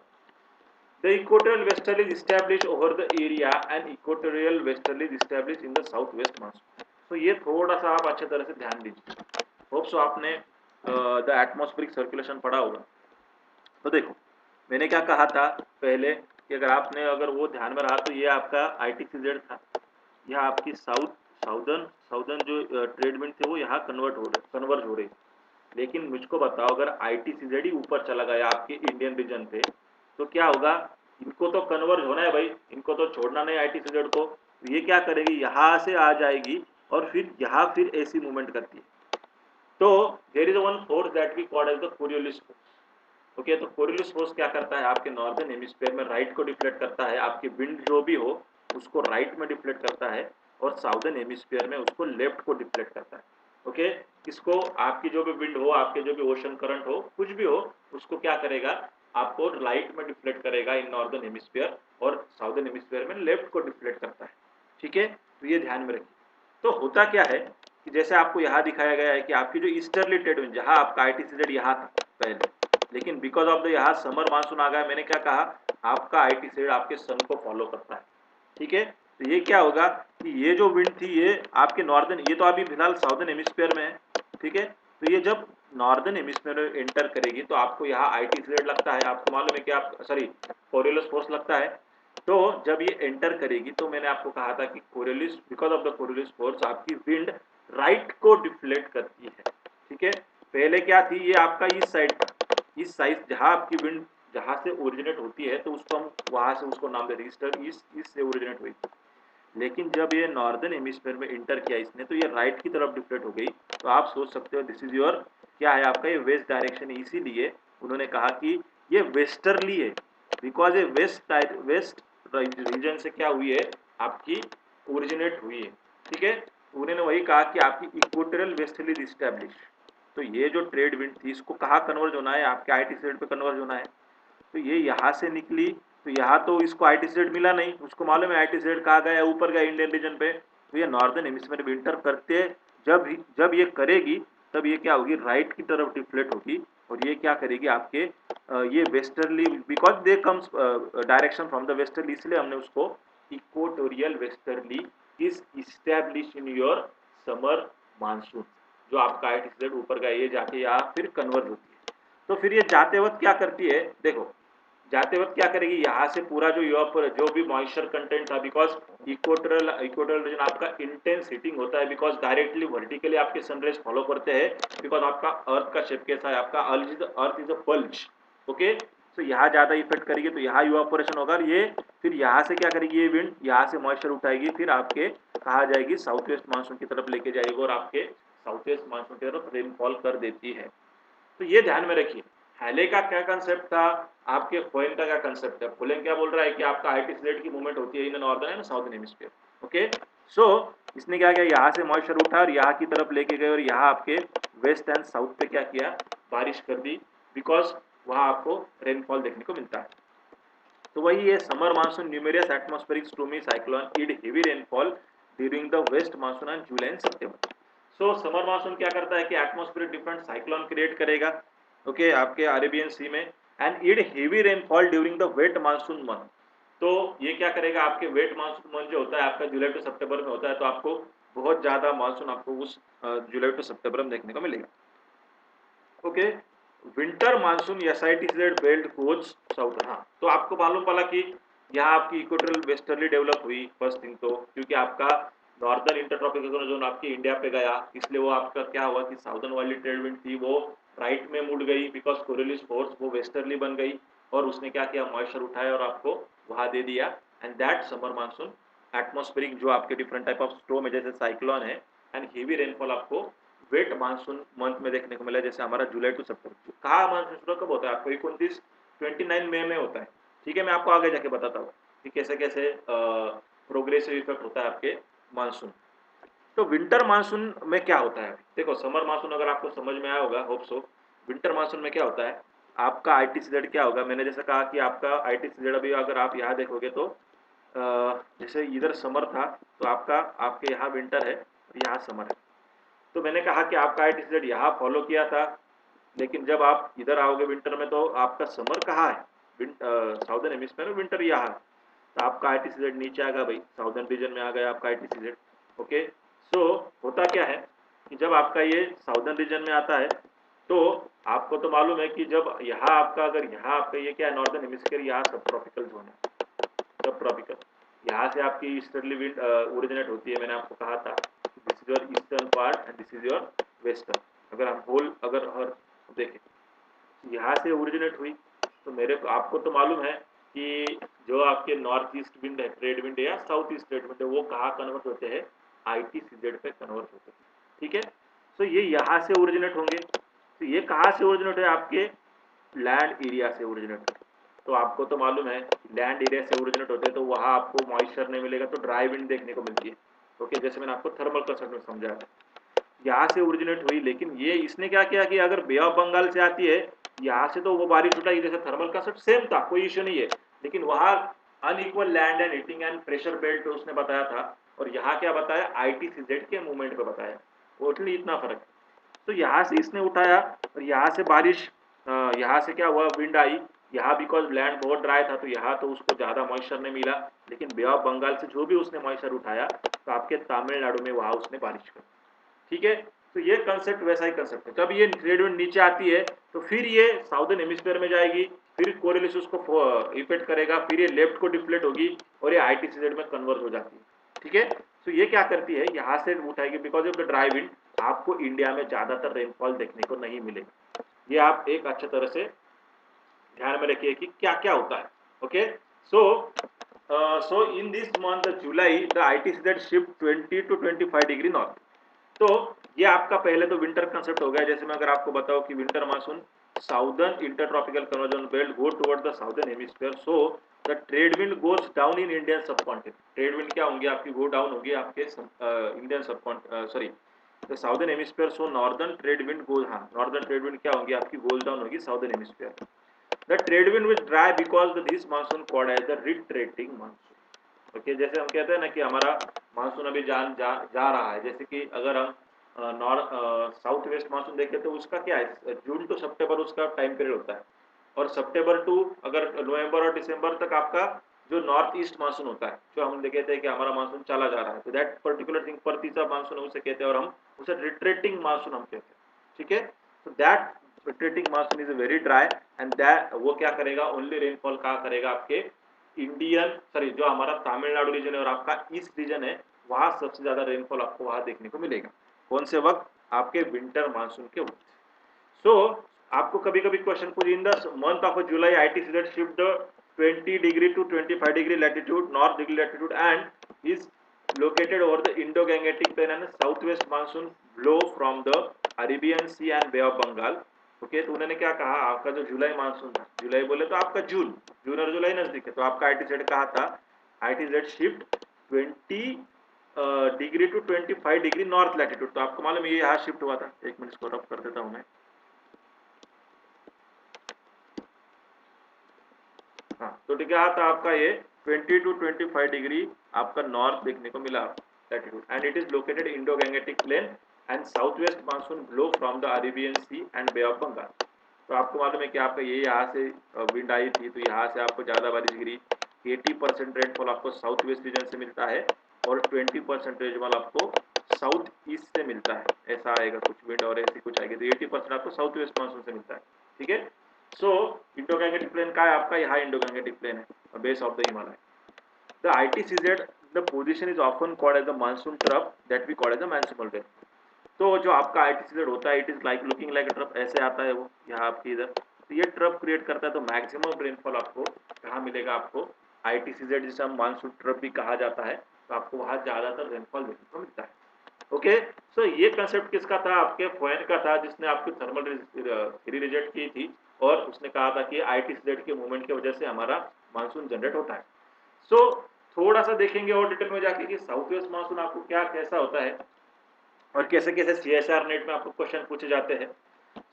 The equatorial westerly is established over the area and equatorial westerly is established in the southwest monsoon। तो ये थोड़ा सा आप अच्छे तरह से ध्यान दीजिए। होप सो आपने द एटमॉस्फेरिक सर्कुलेशन पढ़ा होगा। तो देखो मैंने क्या कहा था पहले कि अगर वो ध्यान में रहा तो ये आपका ITCZ था, यह आपकी साउदर्न साउदर्न जो ट्रेड विंड थे वो यहाँ कन्वर्ज हो रहे। लेकिन मुझको बताओ अगर ITCZ ही ऊपर चला गया आपके इंडियन रीजन पे तो क्या होगा, इनको तो कन्वर्ज होना है भाई, इनको तो छोड़ना नहीं ITCZ को, तो ये क्या करेगी, यहाँ से आ जाएगी और फिर यहाँ फिर ऐसी मूवमेंट करती है। तो there is one force that we called as the Coriolis force. Okay, तो कोरियोलिस फोर्स क्या करता है आपके नॉर्दर्न हेमिस्फीयर में राइट को डिफ्लेक्ट करता है, आपके विंड जो भी हो उसको राइट में डिफ्लेक्ट करता है, और साउदर्न हेमिस्फीयर में उसको लेफ्ट को डिफ्लेक्ट करता है। ओके, इसको आपकी जो भी विंड हो, आपके जो भी ओशन करंट हो, कुछ भी हो, उसको क्या करेगा, आपको राइट में डिफ्लेक्ट करेगा इन नॉर्दर्न हेमिस्फीयर, और साउदर्न हेमिस्फीयर में लेफ्ट को डिफ्लेक्ट करता है। ठीक है, तो ये ध्यान में रखिए। तो होता क्या है कि जैसे आपको यहाँ दिखाया गया है कि आपकी जो ईस्टर्ली ट्रेड विंड, जहाँ आपका ITCZ यहाँ था पहले, लेकिन बिकॉज ऑफ द यहाँ समर मानसून आ गया, मैंने क्या कहा, आपका ITCZ आपके सन को फॉलो करता है। ठीक है, तो ये क्या होगा कि ये जो विंड थी ये आपके नॉर्दर्न, ये तो अभी फिलहाल साउदर्न हेमिस्फीयर में है। ठीक है, तो ये जब नॉर्दर्न हेमिस्फीयर में एंटर करेगी तो आपको यहाँ ITCZ लगता है, आपको मालूम है कि आप सॉरी कोरियोलिस फोर्स लगता है। तो जब ये एंटर करेगी तो मैंने आपको कहा था कि Coriolis, because of the Coriolis force आपकी विंड राइट को डिफ्लेक्ट करती है। ठीक है, पहले क्या थी, ये आपका इस साइड था, इस साइड जहाँ आपकी विंड जहाँ से ओरिजिनेट होती है तो उसको हम वहाँ से उसको नाम देते हैं ईस्टर्न, ईस्ट से ओरिजिनेट हुई थी। लेकिन जब ये नॉर्दर्न हेमिस्फीयर में इंटर किया इसने तो ये राइट की तरफ डिफ्लेक्ट हो गई। तो आप सोच सकते हो दिस इज योर क्या है आपका ये वेस्ट डायरेक्शन, इसीलिए उन्होंने कहा कि ये वेस्टर्ली है, बिकॉज ये वेस्ट रीजन से क्या हुई है आपकी ओरिजिनेट हुई है। ठीक है, उन्होंने वही कहा कि आपकी इक्वेटोरियल वेस्टर्ली इस्टेब्लिश। तो ये जो ट्रेड विंड थी इसको कहाँ कन्वर्ज होना है, आपके ITCZ पे कन्वर्ज होना है। तो ये यहाँ से निकली, तो यहाँ तो इसको ITCZ मिला नहीं, उसको मालूम है ITCZ कहाँ गया, ऊपर गया इंडियन रीजन पे। तो ये नॉर्दर्न हेमिस्फीयर में इंटर करते जब ये करेगी तब ये क्या होगी, राइट की तरफ डिफ्लेक्ट होगी, और ये क्या करेगी आपके ये westerly, because they comes direction from the westerly, इसलिए हमने उसको equatorial westerly is establish in your summer monsoon. जो आपका आईटीसीजेड ऊपर का ये जाके यहाँ फिर कन्वर्ज होती है। तो फिर ये जाते वक्त क्या करती है, देखो जाते वक्त क्या करेगी, यहाँ से पूरा जो यूरोप जो भी मॉइस्चर कंटेंट था, बिकॉज इक्वेटोरियल रीजन आपका इंटेंस हीटिंग होता है, बिकॉज डायरेक्टली वर्टिकली आपके सनराइज फॉलो करते हैं, बिकॉज आपका अर्थ का शेप कैसा है, आपका earth is a bulge. Okay, तो यहाँ ज्यादा इफेक्ट करेगी तो यहाँ इवापोरेशन होगा, और ये फिर यहाँ से क्या करेगी, ये विंड यहाँ से मॉइस्चर उठाएगी, फिर आपके कहा जाएगी साउथ वेस्ट मानसून की तरफ लेके जाएगी, और आपके साउथ वेस्ट मानसून की तरफ रेनफॉल कर देती है। तो ये ध्यान में रखिए। हैले का क्या कंसेप्ट था, आपके फोएन का क्या कंसेप्ट है। फोएन क्या बोल रहा है कि आपका आईटीसीजेड की मूवमेंट होती है in northern and southern hemisphere. Okay, so इसने क्या किया, यहाँ से मॉइस्चर उठा और यहाँ की तरफ लेके गए, और यहाँ आपके वेस्ट एंड साउथ पे क्या किया, बारिश कर दी, बिकॉज वहाँ आपको रेनफॉल देखने को मिलता है। तो वही है summer monsoon numerous atmospheric stormy cyclone aid heavy rainfall during the west monsoon and July and September. So summer monsoon क्या करता है कि एटमॉस्फेरिक डिफरेंट साइक्लोन क्रिएट करेगा, ओके, आपके अरेबियन सी में, and aid heavy rainfall during the wet monsoon month. तो ये क्या करेगा, आपके वेट मानसून मंथ जो होता है आपका जुलाई टू सितंबर में होता है, तो आपको बहुत ज्यादा मानसून आपको उस जुलाई टू सितंबर में देखने को मिलेगा। Okay, winter monsoon SITZ belt goes south. हाँ, तो आपको मालूम पड़ा कि यहाँ आपकी इक्वेटोरियल वेस्टर्ली डेवलप हुई फर्स्ट थिंग, तो क्योंकि आपका नॉर्दर्न इंटरट्रॉपिकल जोन आपके इंडिया पे गया, इसलिए वो आपका क्या हुआ कि साउदर्न वाली ट्रेड विंड थी वो राइट में मुड़ गई, बिकॉज कोरियलिस फोर्स वो वेस्टर्ली बन गई, और उसने क्या किया, मॉइस्चर उठाया और आपको वहां दे दिया, and that summer monsoon atmospheric जो आपके डिफरेंट टाइप ऑफ स्टॉर्म है जैसे साइक्लोन है, एंड हेवी रेनफॉल आपको वेट मानसून मंथ में देखने को मिला, जैसे हमारा जुलाई टू सितंबर। कहा मानसून शुरू कब होता है, आपको 29 मई में होता है। ठीक है, मैं आपको आगे जाके बताता हूँ कि कैसे कैसे प्रोग्रेसिव इफेक्ट होता है आपके मानसून। तो विंटर मानसून में क्या होता है, देखो समर मानसून अगर आपको समझ में आया होगा, होप सो। विंटर मानसून में क्या होता है, आपका आईटीसीजेड क्या होगा, मैंने जैसे कहा कि आपका आईटीसीजेड अभी अगर आप यहाँ देखोगे तो जैसे इधर समर था, तो आपका आपके यहाँ विंटर है और यहाँ समर है। तो मैंने कहा कि आपका आईटीसीजेड यहाँ फॉलो किया था, लेकिन जब आप इधर आओगे विंटर में तो आपका समर कहाँ है, साउदर्न हेमिस्फीयर में, विंटर यहाँ है, तो आपका आईटीसीजेड नीचे आ गया भाई, साउदर्न रीजन में आ गया आपका आईटीसीजेड। ओके, सो होता क्या है कि जब आपका ये साउदर्न रीजन में आता है, तो आपको तो मालूम है कि जब यहाँ आपका अगर यहाँ आपका ये क्या है, नॉर्दर्न हेमिस्फीयर, यहाँ सब ट्रॉपिकल जोन है, सब ट्रॉपिकल, यहाँ से आपकी ईस्टर्ली विंड ओरिजिनेट होती है, मैंने आपको कहा था this is your eastern part and this is your western. अगर हम होल अगर हर देखें, यहाँ से ओरिजिनेट हुई, तो मेरे को आपको तो मालूम है कि जो आपके नॉर्थ ईस्ट विंड है, ट्रेड विंड है, या साउथ ईस्ट ट्रेड विंड है, वो कहाँ कन्वर्ट होते हैं, आईटीसीजेड पे कन्वर्ट होते हैं। ठीक है, तो ये यहाँ से ओरिजिनेट होंगे, तो ये कहाँ से ओरिजिनेट है, आपके लैंड एरिया से ओरिजिनेट है। तो आपको तो मालूम है लैंड एरिया से ओरिजिनेट होते हैं, तो वहाँ आपको मॉइस्चर नहीं मिलेगा, तो ड्राई विंड देखने को मिलती है। ओके, जैसे मैंने आपको थर्मल कंसेप्ट में समझाया था, यहाँ से ओरिजिनेट हुई, लेकिन ये इसने क्या किया कि अगर बे ऑफ बंगाल से आती है, यहाँ से तो वो बारिश उठाई, जैसे थर्मल कंसेप्ट सेम था, कोई इश्यू नहीं है, लेकिन वहाँ unequal land and heating and pressure belt उसने बताया था, और यहाँ क्या बताया, आईटीसीजेड के मूवमेंट पे बताया, टोटली इतना फर्क है। तो यहाँ से इसने उठाया, और यहाँ से बारिश, यहाँ से क्या हुआ, विंड आई, यहाँ बिकॉज लैंड बहुत ड्राई था, तो यहाँ तो उसको ज़्यादा मॉइस्चर नहीं मिला, लेकिन बे ऑफ बंगाल से जो भी उसने मॉइस्चर उठाया, तो आपके तमिलनाडु में वहाँ उसने बारिश कर। ठीक है, तो ये कंसेप्ट वैसा ही कंसेप्ट है। जब ये ट्रेड विंड नीचे आती है, तो फिर ये साउदर्न हेमिस्फीयर में जाएगी, फिर कोरियलिस उसको इफेक्ट करेगा, फिर ये लेफ्ट को डिफ्लेट होगी, और ये आईटीसीजेड में कन्वर्ट हो जाती है। ठीक है, तो ये क्या करती है, यहाँ से उठाएगी, because of the dry wind आपको इंडिया में ज्यादातर रेनफॉल देखने को नहीं मिलेगा। ये आप एक अच्छे तरह से ध्यान में रखिए कि क्या क्या होता है। Okay, so in this month July the ITCZ shift 20 to 25 degree north. तो ये आपका पहले तो विंटर कंसेप्ट हो गया, जैसे मैं अगर आपको बताऊं कि winter monsoon southern intertropical convergence belt go toward the southern hemisphere, so the trade wind goes down in Indian subcontinent. Trade wind क्या होंगी आपकी, गो डाउन होगी आपके Indian subcontinent, sorry the southern hemisphere, so northern trade wind goes, हाँ नॉर्दर्न ट्रेड विंड क्या होगी आपकी, गोज डाउन होगी southern hemisphere. The trade wind will dry because this monsoon called as the retreating monsoon. Okay, जैसे हम कहते हैं ना कि हमारा मानसून अभी जा रहा है, जैसे कि अगर हम नॉर्थ साउथ वेस्ट मानसून देखें तो उसका क्या है, जून टू सितंबर उसका टाइम पीरियड होता है, और सितंबर टू अगर नवंबर और दिसंबर तक आपका जो नॉर्थ ईस्ट मानसून होता है, जो हम कहते हैं कि हमारा मानसून चला जा रहा है, तो दैट पर्टिकुलर थिंग परतीचा मानसून उसे कहते हैं, और हम उसे रिट्रेटिंग मानसून हम कहते हैं, ठीक है। तो that retreating monsoon is very dry and that वो क्या करेगा, ओनली रेनफॉल कहाँ करेगा, आपके इंडियन सॉरी जो हमारा तमिलनाडु रीजन है और आपका ईस्ट रीजन है, वहां सबसे ज्यादा रेनफॉल आपको वहां देखने को मिलेगा। कौन से वक्त, आपके विंटर मानसून के वक्त। सो आपको कभी कभी क्वेश्चन पूछ, in the month of July ITCZ shift 20 degree to 25 degree latitude north degree latitude and is located over the Indo-Gangetic Plain and southwest monsoon blow from the Arabian Sea and Bay of Bengal। Okay, तो उन्होंने क्या कहा, आपका जो जुलाई मानसून था, जुलाई बोले तो आपका जून, जून और जुलाई नजदीक है, तो आपका ITZ कहा था, ITZ shift 20 degree to 25 degree north latitude. तो आपको मालूम ये यहाँ शिफ्ट हुआ था, एक मिनट इसको रब कर देता हूँ मैं। हाँ, तो क्या था आपका ये 20 टू 25 डिग्री आपका नॉर्थ देखने को मिला latitude, and it is located Indo Gangetic plain and south west monsoon blow from the Arabian Sea and Bay of Bengal. तो आपको मालूम है कि आपका ये यहाँ से विंड आई थी, तो यहाँ से आपको ज़्यादा बारिश गिरी। 80% रेनफॉल आपको साउथ वेस्ट रीजन से मिलता है और 20% रेनफॉल आपको साउथ ईस्ट से मिलता है, ऐसा आएगा कुछ विंड और ऐसी कुछ आएगी, तो 80% आपको साउथ वेस्ट मानसून से मिलता है, ठीक है। सो इंडो गैंगेटिक प्लेन का है आपका, यहाँ इंडो गैंगेटिक प्लेन है, base of the Himalaya. The ITCZ the position is often called as the monsoon trough that we called as the maximal rain. तो जो आपका ITCZ होता है, it is like looking like a trough, ऐसे आता है वो यहाँ आपकी इधर, तो ये ट्रफ क्रिएट करता है। तो मैक्सिमम रेनफॉल आपको कहाँ मिलेगा, आपको ITCZ जिसे हम मानसून ट्रफ भी कहा जाता है, तो आपको वहाँ ज्यादातर रेनफॉल देखने को मिलता है। ओके, सो ये कंसेप्ट किसका था, आपके फोएन का था, जिसने आपकी थर्मल थ्योरी रिजेक्ट की थी, और उसने कहा था कि ITCZ के मूवमेंट की वजह से हमारा मानसून जनरेट होता है। सो थोड़ा सा देखेंगे और डिटेल में जाके कि साउथ वेस्ट मानसून आपको क्या कैसा होता है और कैसे कैसे CSR नेट में आपको क्वेश्चन पूछे जाते हैं।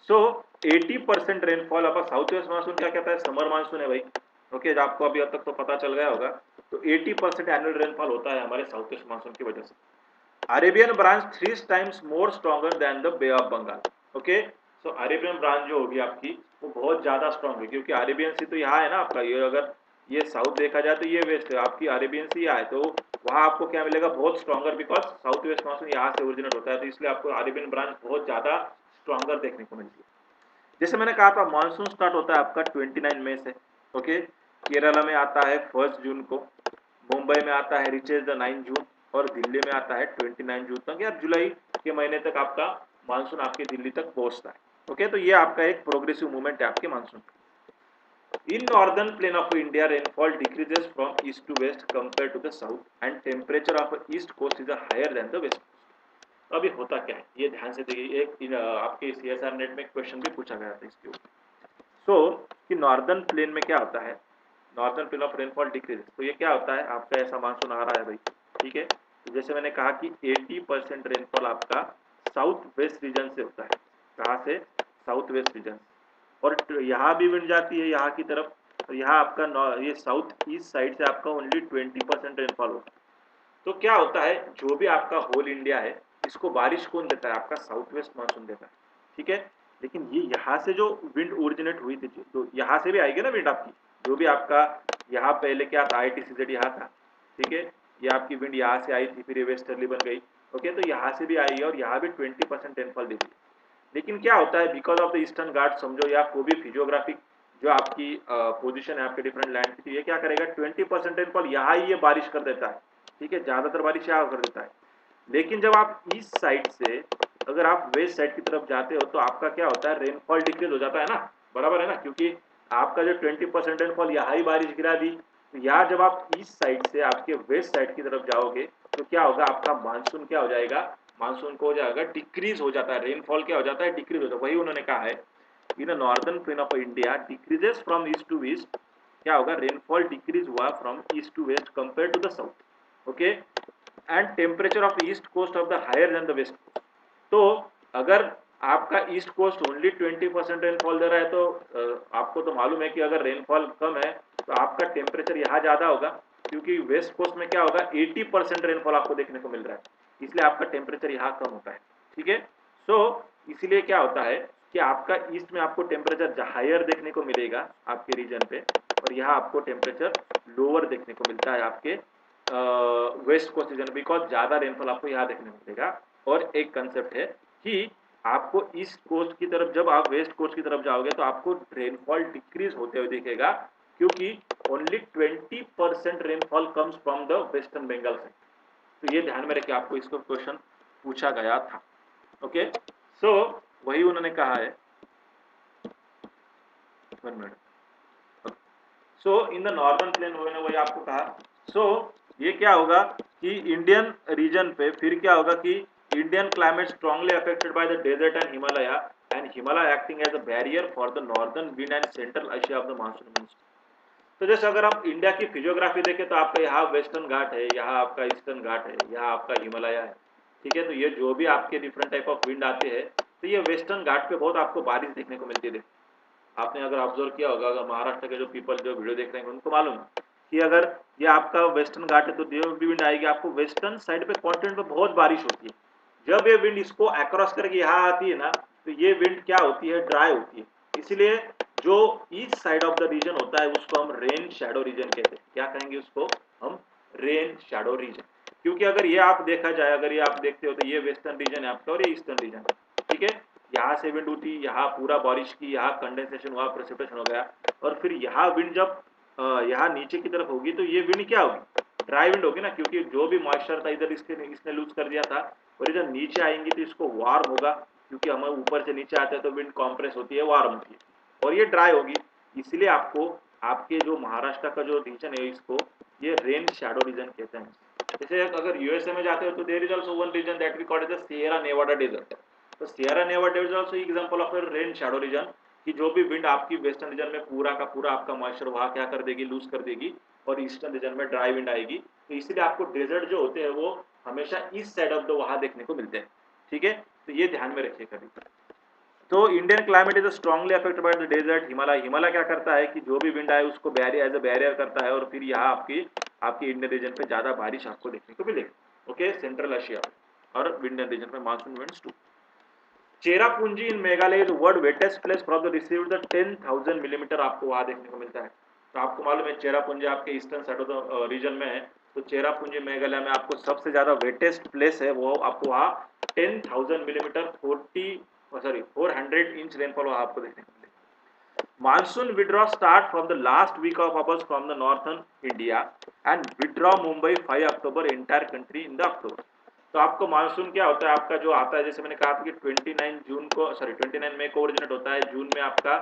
सो 80% रेनफॉल आपका साउथ वेस्ट मानसून क्या कहता है, समर मानसून है भाई। ओके, आपको अभी अब तक तो पता चल गया होगा। तो 80% एनुअल रेनफॉल होता है हमारे साउथ वेस्ट मानसून की वजह से। Arabian branch 3 times more stronger than the Bay of Bengal. Okay, so Arabian branch जो होगी आपकी, वो बहुत ज्यादा स्ट्रॉन्ग है, क्योंकि अरेबियन सी तो यहाँ है ना आपका, ये अगर ये साउथ देखा जाए तो ये वेस्ट है, आपकी अरेबियन सी यहाँ है, तो वहाँ आपको क्या मिलेगा, बहुत stronger, because south west monsoon यहाँ से ओरिजिनेट होता है, तो इसलिए आपको अरेबियन ब्रांच बहुत ज्यादा स्ट्रॉन्गर देखने को मिलती है। जैसे मैंने कहा था, मानसून स्टार्ट होता है आपका 29 मई से। ओके, केरला में आता है 1 जून को, मुंबई में आता है रिचेज द 9 जून, और दिल्ली में आता है 29 जून तक, या जुलाई के महीने तक आपका मानसून आपकी दिल्ली तक पहुंचता है। ओके, तो ये आपका एक प्रोग्रेसिव मूवमेंट है आपके monsoon. In northern plain of India rainfall decreases from east to west compare to the south and temperature of east coast is higher than the west. अभी होता क्या है, ये ध्यान से देखिए, एक आपके CSR नेट में क्वेश्चन भी पूछा गया था इसके ऊपर। सो कि नॉर्दर्न प्लेन में क्या होता है, northern plain of rainfall decrease, तो ये क्या होता है, आपका ऐसा मानसून आ रहा है भाई, ठीक है। तो जैसे मैंने कहा कि 80% रेनफॉल आपका साउथ वेस्ट रीजन से होता है, कहाँ से, साउथ वेस्ट रीजन, और यहाँ भी विंड जाती है यहाँ की तरफ, तो यहाँ आपका ये साउथ ईस्ट साइड से आपका ओनली 20% रेनफॉल होता है। तो क्या होता है, जो भी आपका होल इंडिया है, इसको बारिश कौन देता है, आपका साउथ वेस्ट मानसून देता है, ठीक है। लेकिन ये यहाँ से जो विंड ओरिजिनेट हुई थी, तो यहाँ से भी आएगी ना विंड आपकी, जो भी आपका यहाँ पहले क्या था, ITCZ यहाँ था, ठीक है, ये आपकी विंड यहाँ से आई थी, फिर ये वेस्टर्ली बन गई। ओके, तो यहाँ से भी आई है और यहाँ भी 20% रेनफॉल देती है। लेकिन क्या होता है, बिकॉज ऑफ द ईस्टर्न घाट समझो, या कोई भी फिजियोग्राफिक जो आपकी पोजीशन है आपके डिफरेंट लैंड की, तो ये क्या करेगा, 20% रेनफॉल यहाँ ही ये बारिश कर देता है, ठीक है, ज्यादातर बारिश यहाँ कर देता है। लेकिन जब आप ईस्ट साइड से अगर आप वेस्ट साइड की तरफ जाते हो, तो आपका क्या होता है, रेनफॉल डिक्रीज हो जाता है ना, बराबर है ना, क्योंकि आपका जो 20% रेनफॉल यहाँ ही बारिश गिरा दी, तो यहाँ जब आप ईस्ट साइड से आपके वेस्ट साइड की तरफ जाओगे, तो क्या होगा, आपका मानसून क्या हो जाएगा, मानसून को हो जाएगा डिक्रीज हो जाता है, रेनफॉल क्या हो जाता है, डिक्रीज हो जाता है। वही उन्होंने कहा है, in northern plain of India decreases from east to west, क्या होगा, रेनफॉल डिक्रीज हुआ from east to west compare to the south. Okay, and temperature of east coast of the higher than the west coast. तो अगर आपका ईस्ट कोस्ट ओनली 20% रेनफॉल दे रहा है, तो आपको तो मालूम है कि अगर रेनफॉल कम है तो आपका टेम्परेचर यहाँ ज़्यादा होगा, क्योंकि वेस्ट कोस्ट में क्या होगा, 80% रेनफॉल आपको देखने को मिल रहा है, इसलिए आपका टेम्परेचर यहाँ कम होता है, ठीक है। सो इसीलिए क्या होता है कि आपका ईस्ट में आपको टेम्परेचर हायर देखने को मिलेगा आपके रीजन पे, और यहाँ आपको टेम्परेचर लोअर देखने को मिलता है आपके वेस्ट कोस्ट रीजन, बिकॉज ज़्यादा रेनफॉल आपको यहाँ देखने को मिलेगा। और एक कंसेप्ट है कि आपको ईस्ट कोस्ट की तरफ, जब आप वेस्ट कोस्ट की तरफ जाओगे तो आपको रेनफॉल डिक्रीज होते हुए दिखेगा, क्योंकि only 20% rainfall comes from the western Bengal से। तो ये ध्यान में रखिए, आपको इसको क्वेश्चन पूछा गया था। ओके, सो वही उन्होंने कहा है। 1 minute. So in the northern plain, वही आपको कहा। सो ये क्या होगा कि इंडियन रीजन पे फिर क्या होगा कि Indian climate strongly affected by the desert and Himalaya acting as a barrier for the northern wind and central Asia of the monsoon. तो जैसे अगर आप इंडिया की फिजियोग्राफी देखें तो आपका यहाँ वेस्टर्न घाट है, यहाँ आपका ईस्टर्न घाट है, यहाँ आपका हिमालय है, ठीक है। तो ये जो भी आपके डिफरेंट टाइप ऑफ विंड आते हैं, तो ये वेस्टर्न घाट पे बहुत आपको बारिश देखने को मिलती है। आपने अगर ऑब्जर्व किया होगा, अगर महाराष्ट्र के जो पीपल जो वीडियो देख रहे हैं उनको मालूम है कि अगर ये आपका वेस्टर्न घाट है तो जो भी विंड आएगी आपको वेस्टर्न साइड पे कॉन्टिनेंट पे बहुत बारिश होती है। जब ये विंड इसको अक्रॉस करके यहाँ आती है ना, तो ये विंड क्या होती है, ड्राई होती है। इसलिए जो east side of the region होता है उसको हम रेन शैडो रीजन कहते हैं। क्या कहेंगे उसको हम? Rain shadow reason. क्योंकि अगर ये आप देखा जाए, अगर ये आप देखते हो तो ये वेस्टर्न रीजन है आपका और ये ईस्टर्न रीजन है, ठीक है। यहाँ से विंड उठी, यहाँ पूरा बारिश की, यहाँ कंडेंसेशन हुआ, प्रेसिपिटेशन हो गया, और फिर यहाँ विंड जब यहाँ नीचे की तरफ होगी तो ये विंड क्या होगी? ड्राई विंड होगी ना, क्योंकि जो भी मॉइस्चर था इधर इसने लूज कर दिया था, और जब नीचे आएंगी तो इसको वार्म होगा, क्योंकि हम ऊपर से नीचे आते हैं तो विंड कॉम्प्रेस होती है, वार्म होती है, और ये ड्राई होगी। इसलिए आपको आपके जो महाराष्ट्र का जो रीजन है इसको ये रेन शैडो रीजन कहते हैं। जैसे अगर यूएसए में जाते हो तो there is also one region that we call as the Sierra Nevada desert. तो Sierra Nevada is also example of a rain shadow region, कि जो भी विंड आपकी वेस्टर्न रीजन में पूरा का पूरा आपका मॉइस्चर वहाँ क्या कर देगी, लूज कर देगी, और ईस्टर्न रीजन में ड्राई विंड आएगी। तो इसलिए आपको डेजर्ट जो होते हैं वो हमेशा ईस्ट साइड ऑफ द वहाँ देखने को मिलते हैं, ठीक है। तो ये ध्यान में रखिए कभी। तो Indian climate is strongly affected by the desert. Himalaya क्या करता है कि जो भी विंड आए उसको बैरियर एज अ बैरियर करता है, और फिर यहाँ आपकी आपकी इंडियन रीजन पे ज्यादा बारिश आपको देखने को मिलेगी। ओके, सेंट्रल एशिया और इंडियन रीजन में monsoon winds too. Cherrapunji in Meghalaya is world wettest place for the receive the 10,000 millimetre आपको वहाँ देखने को मिलता है। तो आपको मालूम है चेरापूंजी आपके eastern side of the region में है, तो चेरापूंजी मेघालय में आपको सबसे ज्यादा वेटेस्ट प्लेस है, वो आपको वहाँ 10,000 मिलीमीटर 400 इंच रेनफॉल वहाँ आपको देखने को मिलेगा। Monsoon withdraw start from the last week of August from the northern India and withdraw Mumbai 5 October entire country in the October। तो आपको मानसून क्या होता है, आपका जो आता है, जैसे मैंने कहा था कि 29 मई को ओरिजिनेट होता है, जून में आपका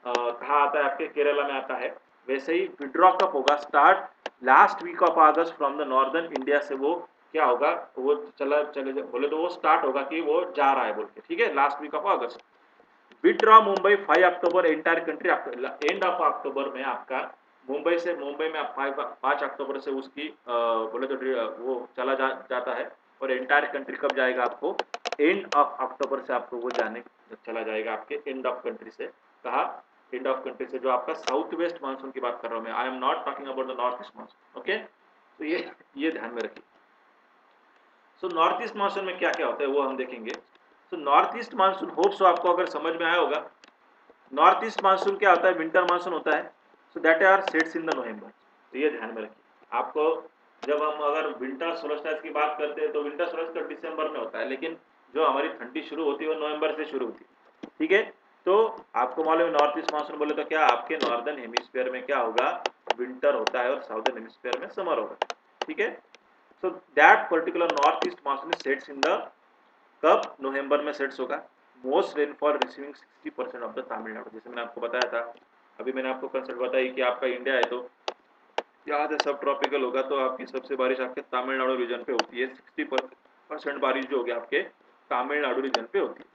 कहाँ आता है, आपके केरला में आता है। वैसे ही विड्रॉ कब होगा? Start last week of August from the northern India से। वो क्या होगा, वो चले बोले तो वो स्टार्ट होगा कि वो जा रहा है बोल के, ठीक है, last week of August. Withdraw Mumbai 5 October entire country, end of October में आपका मुंबई में 5 अक्टूबर से उसकी बोले तो वो जाता है, और एंटायर कंट्री कब जाएगा आपको? एंड ऑफ अक्टूबर से आपको वो जाने चला जाएगा आपके एंड ऑफ कंट्री से। कहा? एंड ऑफ कंट्री से, जो आपका साउथ वेस्ट मानसून की बात कर रहा हूँ मैं, I am not talking about the north east monsoon. Okay, तो ये ध्यान में रखिए। सो नॉर्थ ईस्ट मानसून में क्या क्या होता है वो हम देखेंगे। तो north east monsoon hope so आपको अगर समझ में आया होगा। नॉर्थ ईस्ट मानसून क्या होता है? विंटर मानसून होता है। So that are sets in the November. तो ये ध्यान में रखिए। आपको जब हम अगर विंटर सोल्स्टिस की बात करते हैं तो विंटर सोल्स्टिस दिसंबर में होता है, लेकिन जो हमारी ठंडी शुरू होती है वो नवंबर से शुरू होती है, ठीक है। तो आपको मालूम है नॉर्थ ईस्ट मानसून बोले तो क्या आपके नॉर्दर्न हेमिस्फीयर में क्या होगा? विंटर होता है, और साउदर्न हेमिस्फीयर में समर होगा, ठीक है। So that particular north east monsoon sets in the कब? नवंबर में सेट्स होगा। Most rainfall receiving 60% of the Tamil Nadu. जैसे मैंने आपको बताया था, अभी मैंने आपको कंसेप्ट बताई कि आपका इंडिया है तो यहाँ से सब ट्रॉपिकल होगा, तो आपकी सबसे बारिश आपके तमिलनाडु रीजन पे होती है। 60% बारिश जो होगी आपके तमिलनाडु रीजन पे होती है।